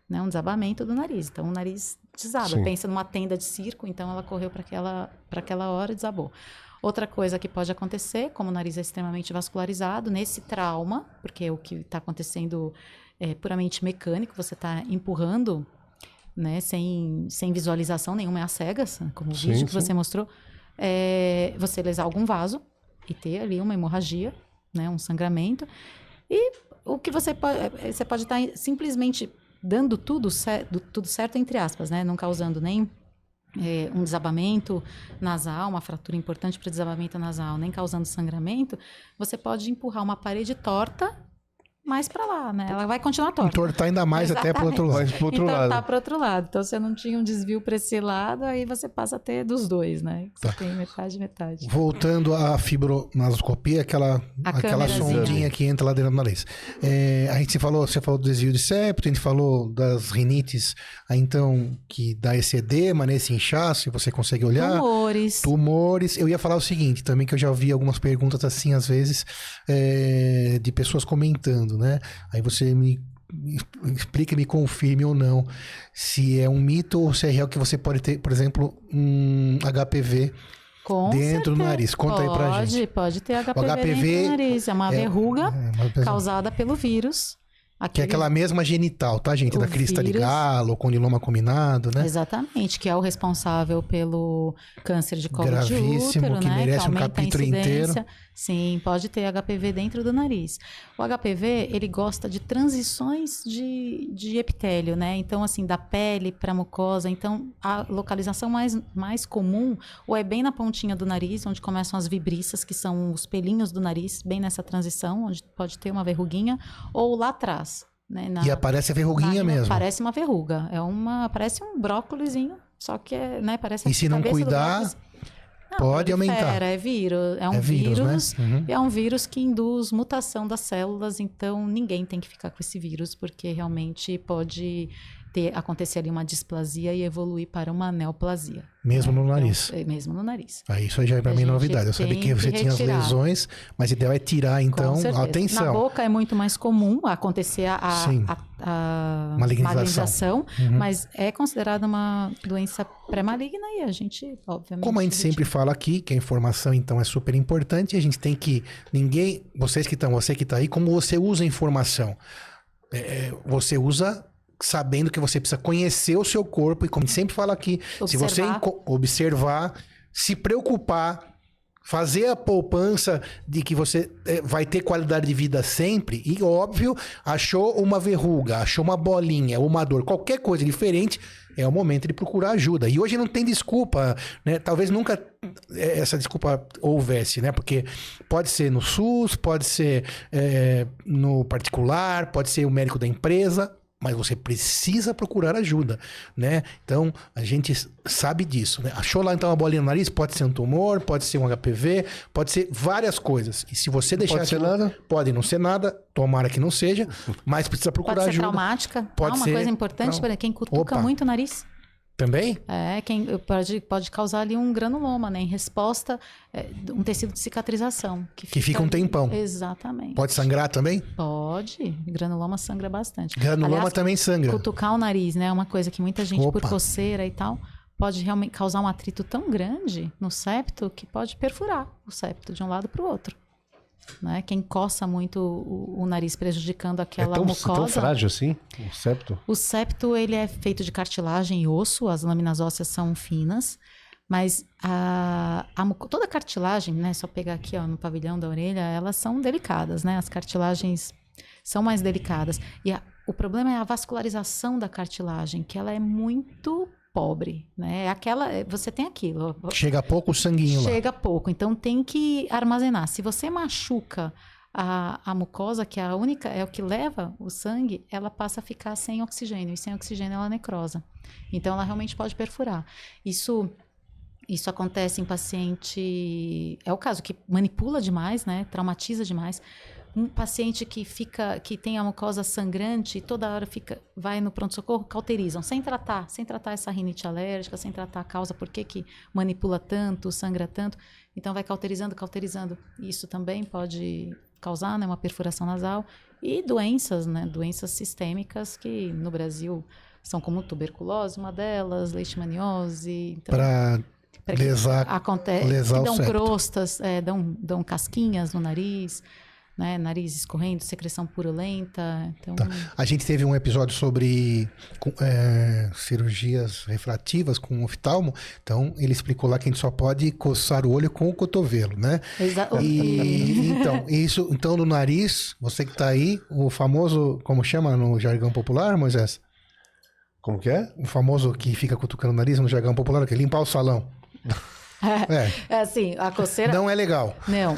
Né? Um desabamento do nariz. Então, o nariz desaba. Sim. Pensa numa tenda de circo, então ela correu para aquela hora e desabou. Outra coisa que pode acontecer, como o nariz é extremamente vascularizado, nesse trauma, porque o que está acontecendo é puramente mecânico, você está empurrando, né, sem visualização nenhuma, é às cegas, como o vídeo que você mostrou, você lesar algum vaso e ter ali uma hemorragia, né, um sangramento, e o que você pode estar simplesmente dando tudo certo, entre aspas, né, não causando nem um desabamento nasal, uma fratura importante para desabamento nasal, nem causando sangramento, você pode empurrar uma parede torta mais para lá, né? Ela vai continuar torta. Entortar ainda mais. Exatamente. Até para o outro lado. Entortar para o outro lado. Então, você não tinha um desvio para esse lado, aí você passa a ter dos dois, né? Você tem metade. Voltando à fibromasoscopia, aquela sondinha que entra lá dentro do nariz. Você falou do desvio de septo, a gente falou das rinites, aí então, que dá esse edema, né? Esse inchaço, você consegue olhar. Tumores. Eu ia falar o seguinte, também que eu já ouvi algumas perguntas assim, às vezes, de pessoas comentando, né? Aí você me explica, me confirme ou não se é um mito ou se é real que você pode ter, por exemplo, um HPV dentro do nariz. Conta aí pra gente. Pode ter HPV dentro do nariz. É uma verruga causada pelo vírus. Que é aquela mesma genital, tá, gente? Da crista de galo, ou condiloma combinado, né? Exatamente, que é o responsável pelo câncer de colo de útero, que merece um capítulo inteiro. Sim, pode ter HPV dentro do nariz. O HPV, ele gosta de transições de epitélio, né? Então, assim, da pele para mucosa. Então, a localização mais comum ou é bem na pontinha do nariz, onde começam as vibriças, que são os pelinhos do nariz, bem nessa transição, onde pode ter uma verruguinha, ou lá atrás. Né, e aparece a verruguinha mesmo. Parece uma verruga. Parece um brócolizinho, só que parece. E se não cuidar, pode aumentar. É vírus. É um vírus. Né? Uhum. É um vírus que induz mutação das células, então ninguém tem que ficar com esse vírus, porque realmente pode acontecer ali uma displasia e evoluir para uma neoplasia. Mesmo no nariz. Mesmo no nariz. Isso aí já é para mim novidade. Eu sabia que você tinha as lesões, mas o ideal é tirar, então, atenção. Na boca é muito mais comum acontecer a malignização, mas é considerada uma doença pré-maligna e a gente, obviamente... Como a gente sempre fala aqui, que a informação, então, é super importante, a gente tem que... você que está aí, como você usa a informação? Você usa... sabendo que você precisa conhecer o seu corpo e, como a gente sempre fala aqui, se você observar, se preocupar, fazer a poupança de que você vai ter qualidade de vida sempre e, óbvio, achou uma verruga, achou uma bolinha, uma dor, qualquer coisa diferente, é o momento de procurar ajuda. E hoje não tem desculpa, né? Talvez nunca essa desculpa houvesse, né? Porque pode ser no SUS, pode ser no particular, pode ser o médico da empresa, mas você precisa procurar ajuda, né? Então, a gente sabe disso, né? Achou lá então uma bolinha no nariz, pode ser um tumor, pode ser um HPV, pode ser várias coisas. E se você deixar... Pode ser nada? Pode não ser nada, tomara que não seja, mas precisa procurar Pode ser ajuda. traumática. Pode uma ser coisa importante, para quem cutuca Opa. muito o nariz. Também? Pode causar ali um granuloma, né? Em resposta, um tecido de cicatrização. Que fica um ali. tempão. Exatamente. Pode sangrar também? Pode. Granuloma sangra bastante. Granuloma Aliás, também sangra. cutucar o nariz, né? É uma coisa que muita gente, por Opa. coceira e tal, pode realmente causar um atrito tão grande no septo que pode perfurar o septo de um lado para o outro. Né? Quem coça muito o nariz prejudicando aquela tão mucosa. frágil assim, o septo? O septo, ele é feito de cartilagem e osso, as lâminas ósseas são finas, mas toda a cartilagem, né, só pegar aqui ó, no pavilhão da orelha, elas são delicadas, né? As cartilagens são mais delicadas. E o problema é a vascularização da cartilagem, que ela é muito pobre, né? Você tem aquilo. Chega pouco sanguinho lá. Chega pouco, então tem que armazenar. Se você machuca a mucosa, que é a única, é o que leva o sangue, ela passa a ficar sem oxigênio, e sem oxigênio ela necrosa. Então ela realmente pode perfurar. Isso acontece em paciente, é o caso que manipula demais, né? Traumatiza demais. Um paciente que tem a mucosa sangrante, toda hora vai no pronto-socorro, cauterizam, sem tratar essa rinite alérgica, sem tratar a causa, por que manipula tanto, sangra tanto. Então vai cauterizando. Isso também pode causar, né, uma perfuração nasal. E doenças, né, doenças sistêmicas que no Brasil são como tuberculose, uma delas, leishmaniose. Então, lesar dão o septo. crostas, dão casquinhas no nariz, né? Nariz escorrendo, secreção purulenta. Então... Tá. A gente teve um episódio sobre cirurgias refrativas com o oftalmo, então ele explicou lá que a gente só pode coçar o olho com o cotovelo, né? Então no nariz, você que tá aí, o famoso, como chama no jargão popular, Moisés? Como que é? O famoso que fica cutucando o nariz no jargão popular, que é limpar o salão. Assim, a coceira... Não é legal.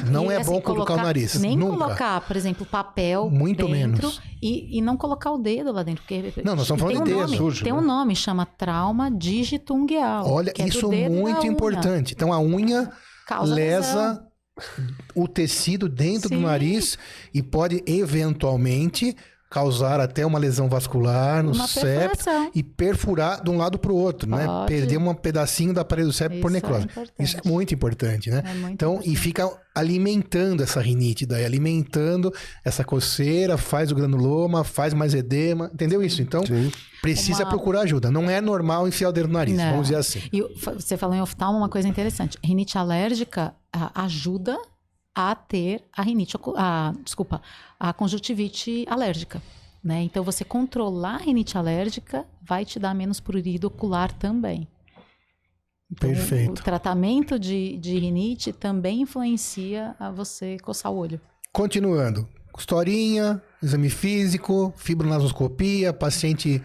Não é bom cutucar o nariz. Nem Nunca. Colocar, por exemplo, papel muito dentro menos. E não colocar o dedo lá dentro. Porque não, nós estamos falando de dedo. Sujo, tem um nome, chama trauma digitungueal. Olha, isso é muito importante. Então a unha lesa o tecido dentro do nariz e pode eventualmente causar até uma lesão vascular no septo e perfurar de um lado para o outro, né? Perder um pedacinho da parede do septo por necrose. Isso é muito importante, né? E fica alimentando essa rinite, daí alimentando essa coceira, faz o granuloma, faz mais edema, entendeu isso? Então, precisa procurar ajuda. Não é normal enfiar o dedo no nariz, vamos dizer assim. E você falou em oftalmo, uma coisa interessante. Rinite alérgica ajuda a ter a conjuntivite alérgica, né? Então, você controlar a rinite alérgica vai te dar menos prurido ocular também. Então, perfeito. O tratamento de rinite também influencia a você coçar o olho. Continuando. Historinha, exame físico, fibronasoscopia, paciente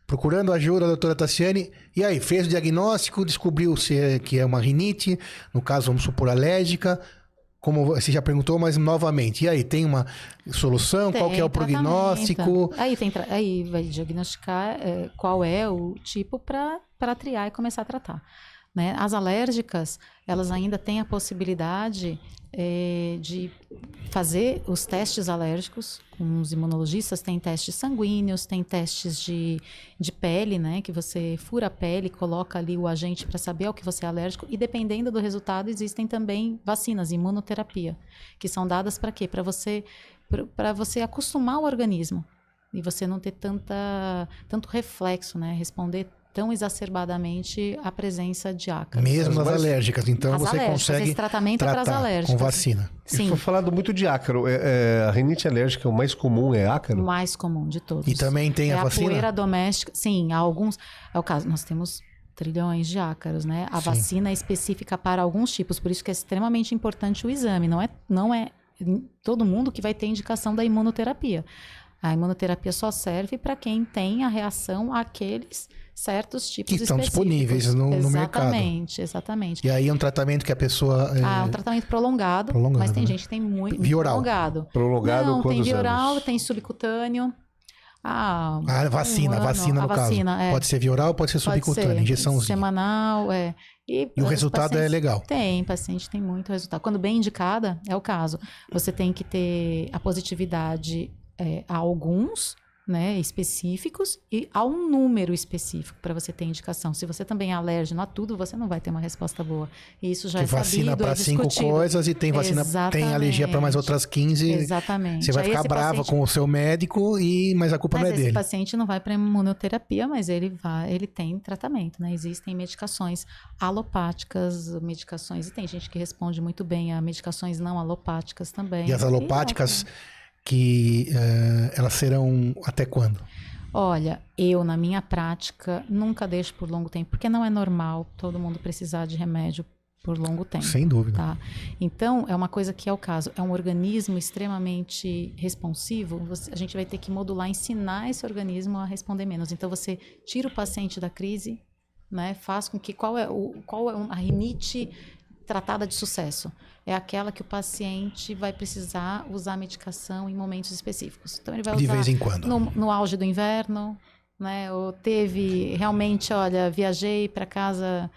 procurando ajuda, a doutora Tassiane. E aí, fez o diagnóstico, descobriu que é uma rinite, no caso, vamos supor, alérgica. Como você já perguntou, mas novamente. E aí, tem uma solução? Qual que é o prognóstico? Aí vai diagnosticar qual é o tipo para triar e começar a tratar. Né? As alérgicas, elas ainda têm a possibilidade de fazer os testes alérgicos com os imunologistas. Tem testes sanguíneos, tem testes de pele, né? Que você fura a pele, coloca ali o agente para saber ao que você é alérgico. E dependendo do resultado, existem também vacinas, imunoterapia, que são dadas para quê? Para você acostumar o organismo e você não ter tanto reflexo, né? Responder tão exacerbadamente a presença de ácaros. Mesmo as alérgicas, então você consegue esse tratamento tratar para as alérgicas. Com vacina. Sim. Foi falado muito de ácaro. A rinite alérgica, o mais comum é ácaro? O mais comum de todos. E também tem a vacina? A poeira doméstica. Sim, há alguns. É o caso, nós temos trilhões de ácaros, né? A vacina é específica para alguns tipos, por isso que é extremamente importante o exame. Não é todo mundo que vai ter indicação da imunoterapia. A imunoterapia só serve para quem tem a reação àqueles certos tipos que estão disponíveis no mercado. Exatamente. E aí é um tratamento que a pessoa... um tratamento prolongado, mas tem gente que tem muito via oral. prolongado. Prolongado não, quantos tem via oral, anos? tem subcutâneo. A vacina, ano, no vacina, caso. Pode ser via oral, pode ser subcutânea, injeçãozinha. Semanal, E o resultado é legal. Paciente tem muito resultado. Quando bem indicada, é o caso. Você tem que ter a positividade a alguns, né, específicos e a um número específico para você ter indicação. Se você também é alérgico a tudo, você não vai ter uma resposta boa. E isso já é sabido, vacina para 5 coisas e tem vacina, tem alergia para mais outras 15. Exatamente. Você vai ficar brava com o seu médico, mas a culpa não é dele. Esse paciente não vai para imunoterapia, mas ele tem tratamento, né? Existem medicações alopáticas, medicações, e tem gente que responde muito bem a medicações não alopáticas também. E as alopáticas que elas serão até quando? Olha, eu na minha prática nunca deixo por longo tempo, porque não é normal todo mundo precisar de remédio por longo tempo. Sem dúvida. Tá? Então, é uma coisa que é o caso. É um organismo extremamente responsivo, a gente vai ter que modular, ensinar esse organismo a responder menos. Então, você tira o paciente da crise, né? Faz com que... Qual é a rinite tratada de sucesso? É aquela que o paciente vai precisar usar a medicação em momentos específicos. Então, ele vai usar de vez em quando. No auge do inverno, né? Ou teve, realmente, olha, viajei para casa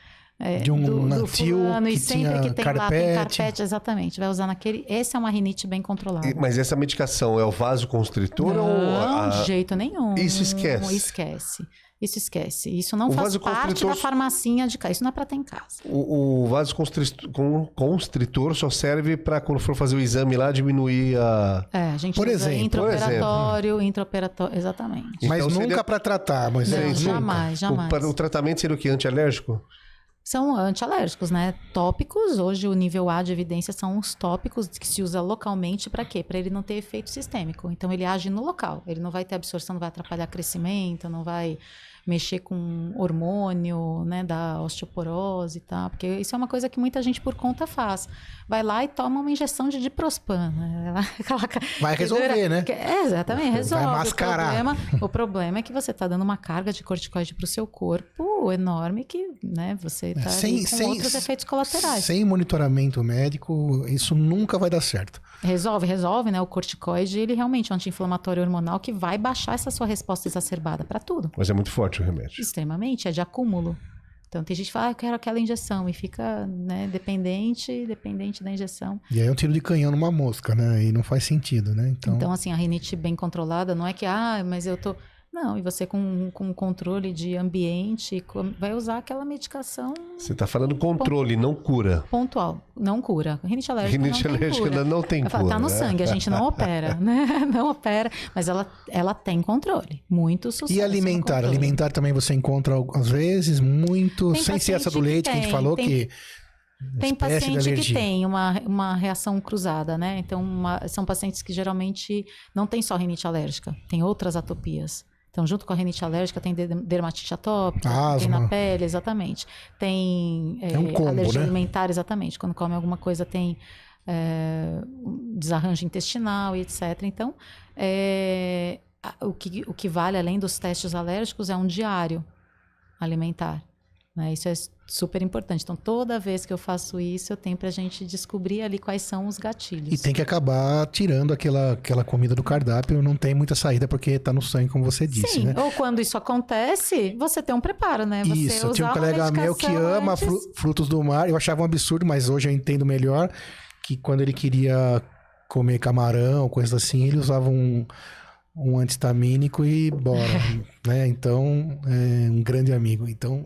de um do tio fulano, que e sempre que tem carpete. lá, tem carpete, exatamente. Vai usar naquele... Essa é uma rinite bem controlada. Mas essa medicação é o vasoconstritor Não, de jeito nenhum. Isso esquece. Isso esquece. Isso não faz parte da farmacinha de casa. Isso não é para ter em casa. O vasoconstritor só serve para quando for fazer o exame lá diminuir a... A gente por usa exemplo. intraoperatório, exatamente. Mas então, nunca para tratar. Mas não, jamais. O tratamento seria o quê? Antialérgico? São antialérgicos, né? Tópicos, hoje o nível A de evidência são os tópicos que se usa localmente para quê? Para ele não ter efeito sistêmico. Então ele age no local, ele não vai ter absorção, não vai atrapalhar crescimento, não vai mexer com hormônio, né, da osteoporose e tal, porque isso é uma coisa que muita gente por conta faz. Vai lá e toma uma injeção de diprospan, né? Vai resolver, né? Exatamente, resolve. Vai mascarar. O problema é que você está dando uma carga de corticoide para o seu corpo enorme que, né, você está com outros efeitos colaterais. Sem monitoramento médico, isso nunca vai dar certo. Resolve, né? O corticoide, ele realmente é um anti-inflamatório hormonal que vai baixar essa sua resposta exacerbada para tudo. Mas é muito forte o remédio. Extremamente, é de acúmulo. Então tem gente que fala, eu quero aquela injeção, e fica, né, dependente da injeção. E aí é um tiro de canhão numa mosca, né? E não faz sentido, né? Então assim, a rinite bem controlada não é que, mas eu tô... Não, e você com controle de ambiente, vai usar aquela medicação... Você está falando controle, não cura. Pontual, não cura. Rinite alérgica não tem cura. Tá no sangue, a gente não opera, né? Não opera, mas ela tem controle, muito sucesso. E alimentar? Alimentar também você encontra, às vezes, muito... Sem ser essa do leite que a gente falou, que... Tem paciente que tem uma reação cruzada, né? Então, são pacientes que geralmente não tem só rinite alérgica, tem outras atopias. Então, junto com a rinite alérgica, tem dermatite atópica, tem na pele, exatamente. Tem um combo, alergia né? alimentar, exatamente. Quando come alguma coisa, tem desarranjo intestinal e etc. Então, o que vale, além dos testes alérgicos, é um diário alimentar. Né? Isso é super importante. Então, toda vez que eu faço isso, eu tenho pra gente descobrir ali quais são os gatilhos. E tem que acabar tirando aquela comida do cardápio. Não tem muita saída porque tá no sangue, como você disse, Sim, né? ou quando isso acontece, você tem um preparo, né? Você isso, tinha um colega meu que ama frutos do mar. Eu achava um absurdo, mas hoje eu entendo melhor que quando ele queria comer camarão, coisas assim, ele usava um antihistamínico e bora, né? Então, é um grande amigo. Então,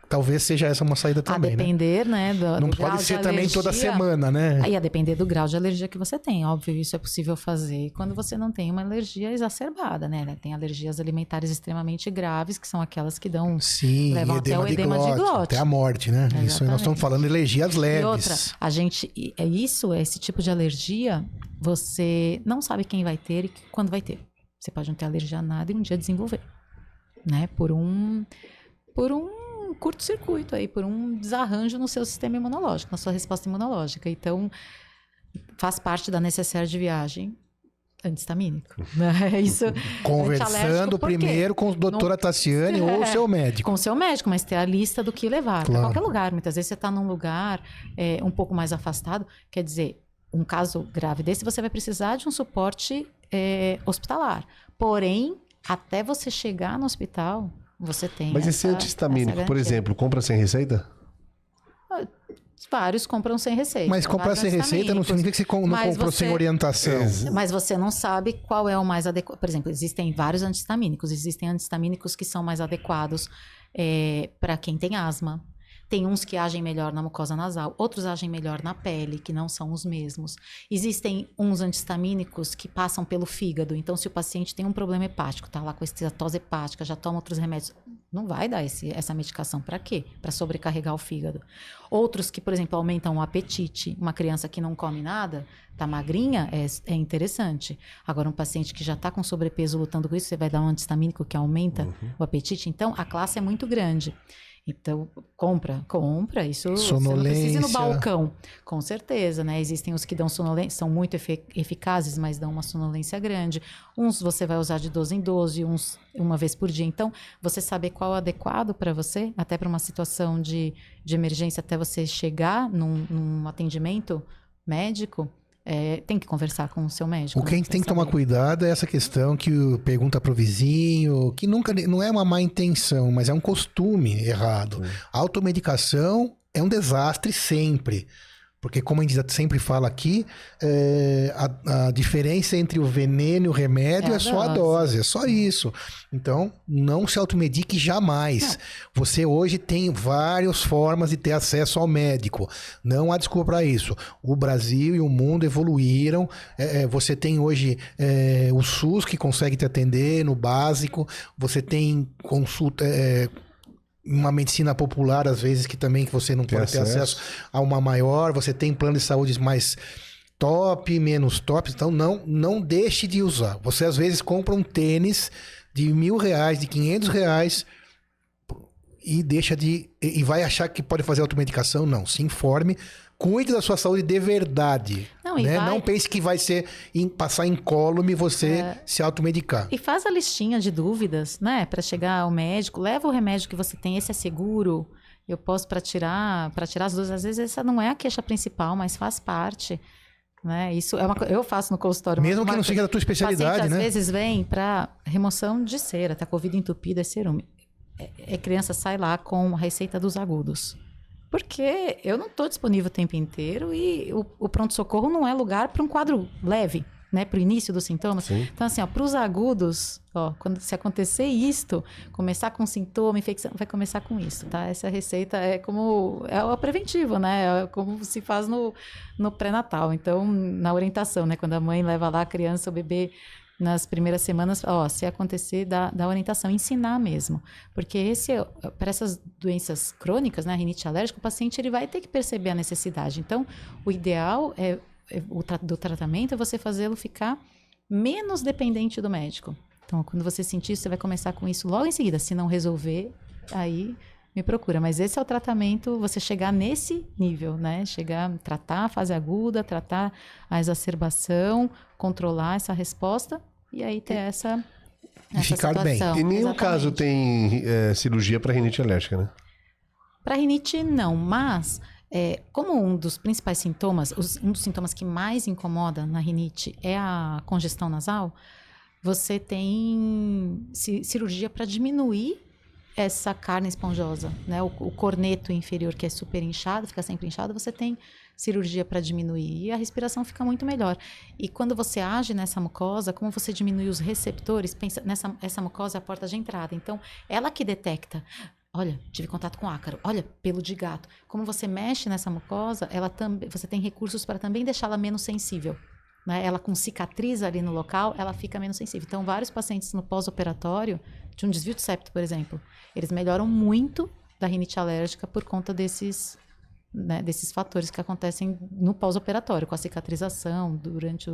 talvez seja essa uma saída também, a depender, né? Não pode ser também toda semana, né? Aí a depender do grau de alergia que você tem. Óbvio, isso é possível fazer quando você não tem uma alergia exacerbada, né? Tem alergias alimentares extremamente graves, que são aquelas que levam até o edema de glote. Até a morte, né? Exatamente. Isso nós estamos falando de alergias leves. E outra, esse tipo de alergia, você não sabe quem vai ter e quando vai ter. Você pode não ter alergia a nada e um dia desenvolver, né? Por um curto-circuito aí, por um desarranjo no seu sistema imunológico, na sua resposta imunológica. Então, faz parte da necessaire de viagem antihistamínico. Né? Isso, conversando primeiro com a doutora Tassiane ou o seu médico. Com o seu médico, mas ter a lista do que levar. Para qualquer lugar. Muitas vezes você está num lugar um pouco mais afastado, quer dizer, um caso grave desse, você vai precisar de um suporte hospitalar. Porém, até você chegar no hospital, você tem Mas esse anti-histamínico, por garantia. exemplo, compra sem receita? Vários compram sem receita. Mas comprar sem receita não significa que você não Mas comprou sem orientação. Mas você não sabe qual é o mais adequado. Por exemplo, existem vários anti-histamínicos. Existem anti-histamínicos que são mais adequados para quem tem asma. Tem uns que agem melhor na mucosa nasal, outros agem melhor na pele, que não são os mesmos. Existem uns anti-histamínicos que passam pelo fígado. Então, se o paciente tem um problema hepático, está lá com esteatose hepática, já toma outros remédios, não vai dar essa medicação para quê? Para sobrecarregar o fígado. Outros que, por exemplo, aumentam o apetite. Uma criança que não come nada, tá magrinha, é interessante. Agora, um paciente que já está com sobrepeso lutando com isso, você vai dar um anti-histamínico que aumenta o apetite. Então, a classe é muito grande. Então, compra, isso você não precisa ir no balcão, com certeza, né? Existem os que dão sonolência, são muito eficazes, mas dão uma sonolência grande. Uns você vai usar de 12 em 12, uns uma vez por dia. Então, você saber qual é o adequado para você, até para uma situação de emergência, até você chegar num atendimento médico, tem que conversar com o seu médico. O que a gente tem que tomar cuidado é essa questão que pergunta pro vizinho, que nunca não é uma má intenção, mas é um costume errado. A automedicação é um desastre sempre. Porque, como a gente sempre fala aqui, a diferença entre o veneno e o remédio é só a dose, é só isso. Então, não se automedique jamais. Não. Você hoje tem várias formas de ter acesso ao médico. Não há desculpa para isso. O Brasil e o mundo evoluíram. Você tem hoje o SUS que consegue te atender no básico. Você tem consulta... uma medicina popular, às vezes, que você não pode ter acesso a uma maior. Você tem plano de saúde mais top, menos top. Então, não deixe de usar. Você, às vezes, compra um tênis de R$1.000, de R$500 e vai achar que pode fazer automedicação. Não, se informe. Cuide da sua saúde de verdade. Não pense que vai ser passar incólume você se automedicar. E faz a listinha de dúvidas, né? Para chegar ao médico. Leva o remédio que você tem. Esse é seguro? Eu posso para tirar as dúvidas. Às vezes essa não é a queixa principal, mas faz parte. Né? Isso é eu faço no consultório. Mesmo que não seja da tua especialidade, paciente, né? Às vezes vem para remoção de cera, tá com o ouvido entupido, é cerume. Criança sai lá com a receita dos agudos. Porque eu não estou disponível o tempo inteiro e o pronto-socorro não é lugar para um quadro leve, né? Para o início dos sintomas. Sim. Então, assim, para os agudos, se acontecer isto, começar com sintoma, infecção, vai começar com isso, tá? Essa receita é o preventivo, né? É como se faz no pré-natal. Então, na orientação, né? Quando a mãe leva lá a criança, o bebê... nas primeiras semanas, se acontecer, da orientação, ensinar mesmo. Porque para essas doenças crônicas, né, rinite alérgica, o paciente ele vai ter que perceber a necessidade. Então, o ideal do tratamento é você fazê-lo ficar menos dependente do médico. Então, quando você sentir isso, você vai começar com isso logo em seguida. Se não resolver, aí me procura. Mas esse é o tratamento, você chegar nesse nível, né? Tratar a fase aguda, tratar a exacerbação, controlar essa resposta e aí ter essa ficar situação. bem. Em nenhum caso tem cirurgia para rinite alérgica, né? Para rinite, não. Mas, como um dos principais sintomas, um dos sintomas que mais incomoda na rinite é a congestão nasal, você tem cirurgia para diminuir essa carne esponjosa, né? O corneto inferior, que é super inchado, fica sempre inchado, você tem cirurgia para diminuir e a respiração fica muito melhor. E quando você age nessa mucosa, como você diminui os receptores, pensa essa mucosa é a porta de entrada. Então, ela que detecta, olha, tive contato com ácaro, olha, pelo de gato. Como você mexe nessa mucosa, você tem recursos para também deixá-la menos sensível. Né? Ela com cicatriz ali no local, ela fica menos sensível. Então, vários pacientes no pós-operatório, de um desvio de septo, por exemplo, eles melhoram muito da rinite alérgica por conta desses fatores que acontecem no pós-operatório, com a cicatrização, durante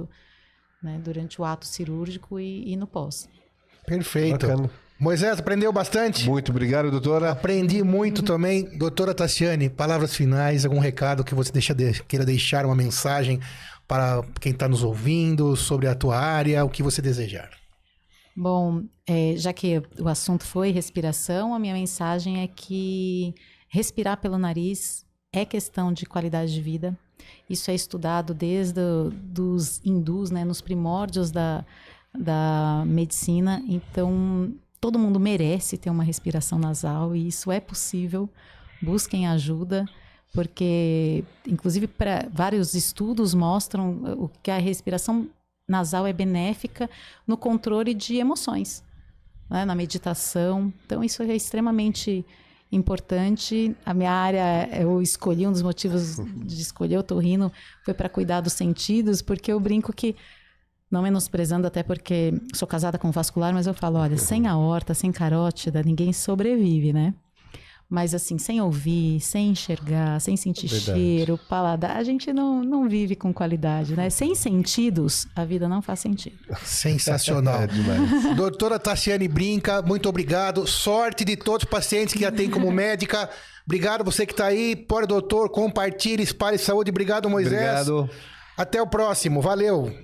o ato cirúrgico e no pós. Perfeito. Bacana. Moisés, aprendeu bastante? Muito obrigado, doutora. Aprendi muito também. Doutora Tassiane, palavras finais, algum recado que você queira deixar, uma mensagem para quem está nos ouvindo sobre a tua área, o que você desejar? Bom, já que o assunto foi respiração, a minha mensagem é que respirar pelo nariz é questão de qualidade de vida. Isso é estudado desde dos hindus, né, nos primórdios da medicina. Então, todo mundo merece ter uma respiração nasal e isso é possível. Busquem ajuda, porque, inclusive, vários estudos mostram que a respiração nasal é benéfica no controle de emoções, né? Na meditação. Então, isso é extremamente importante. A minha área, eu escolhi, um dos motivos de escolher o otorrino foi para cuidar dos sentidos, porque eu brinco que, não menosprezando, até porque sou casada com vascular, mas eu falo, olha, sem aorta, sem carótida, ninguém sobrevive, né? Mas assim, sem ouvir, sem enxergar, sem sentir cheiro, paladar, a gente não vive com qualidade, né? Sem sentidos, a vida não faz sentido. Sensacional. Demais. Doutora Tassiane Brinca, muito obrigado. Sorte de todos os pacientes que já tem como médica. Obrigado você que está aí. Pode, doutor, compartilhe, espalhe saúde. Obrigado, Moisés. Obrigado. Até o próximo. Valeu.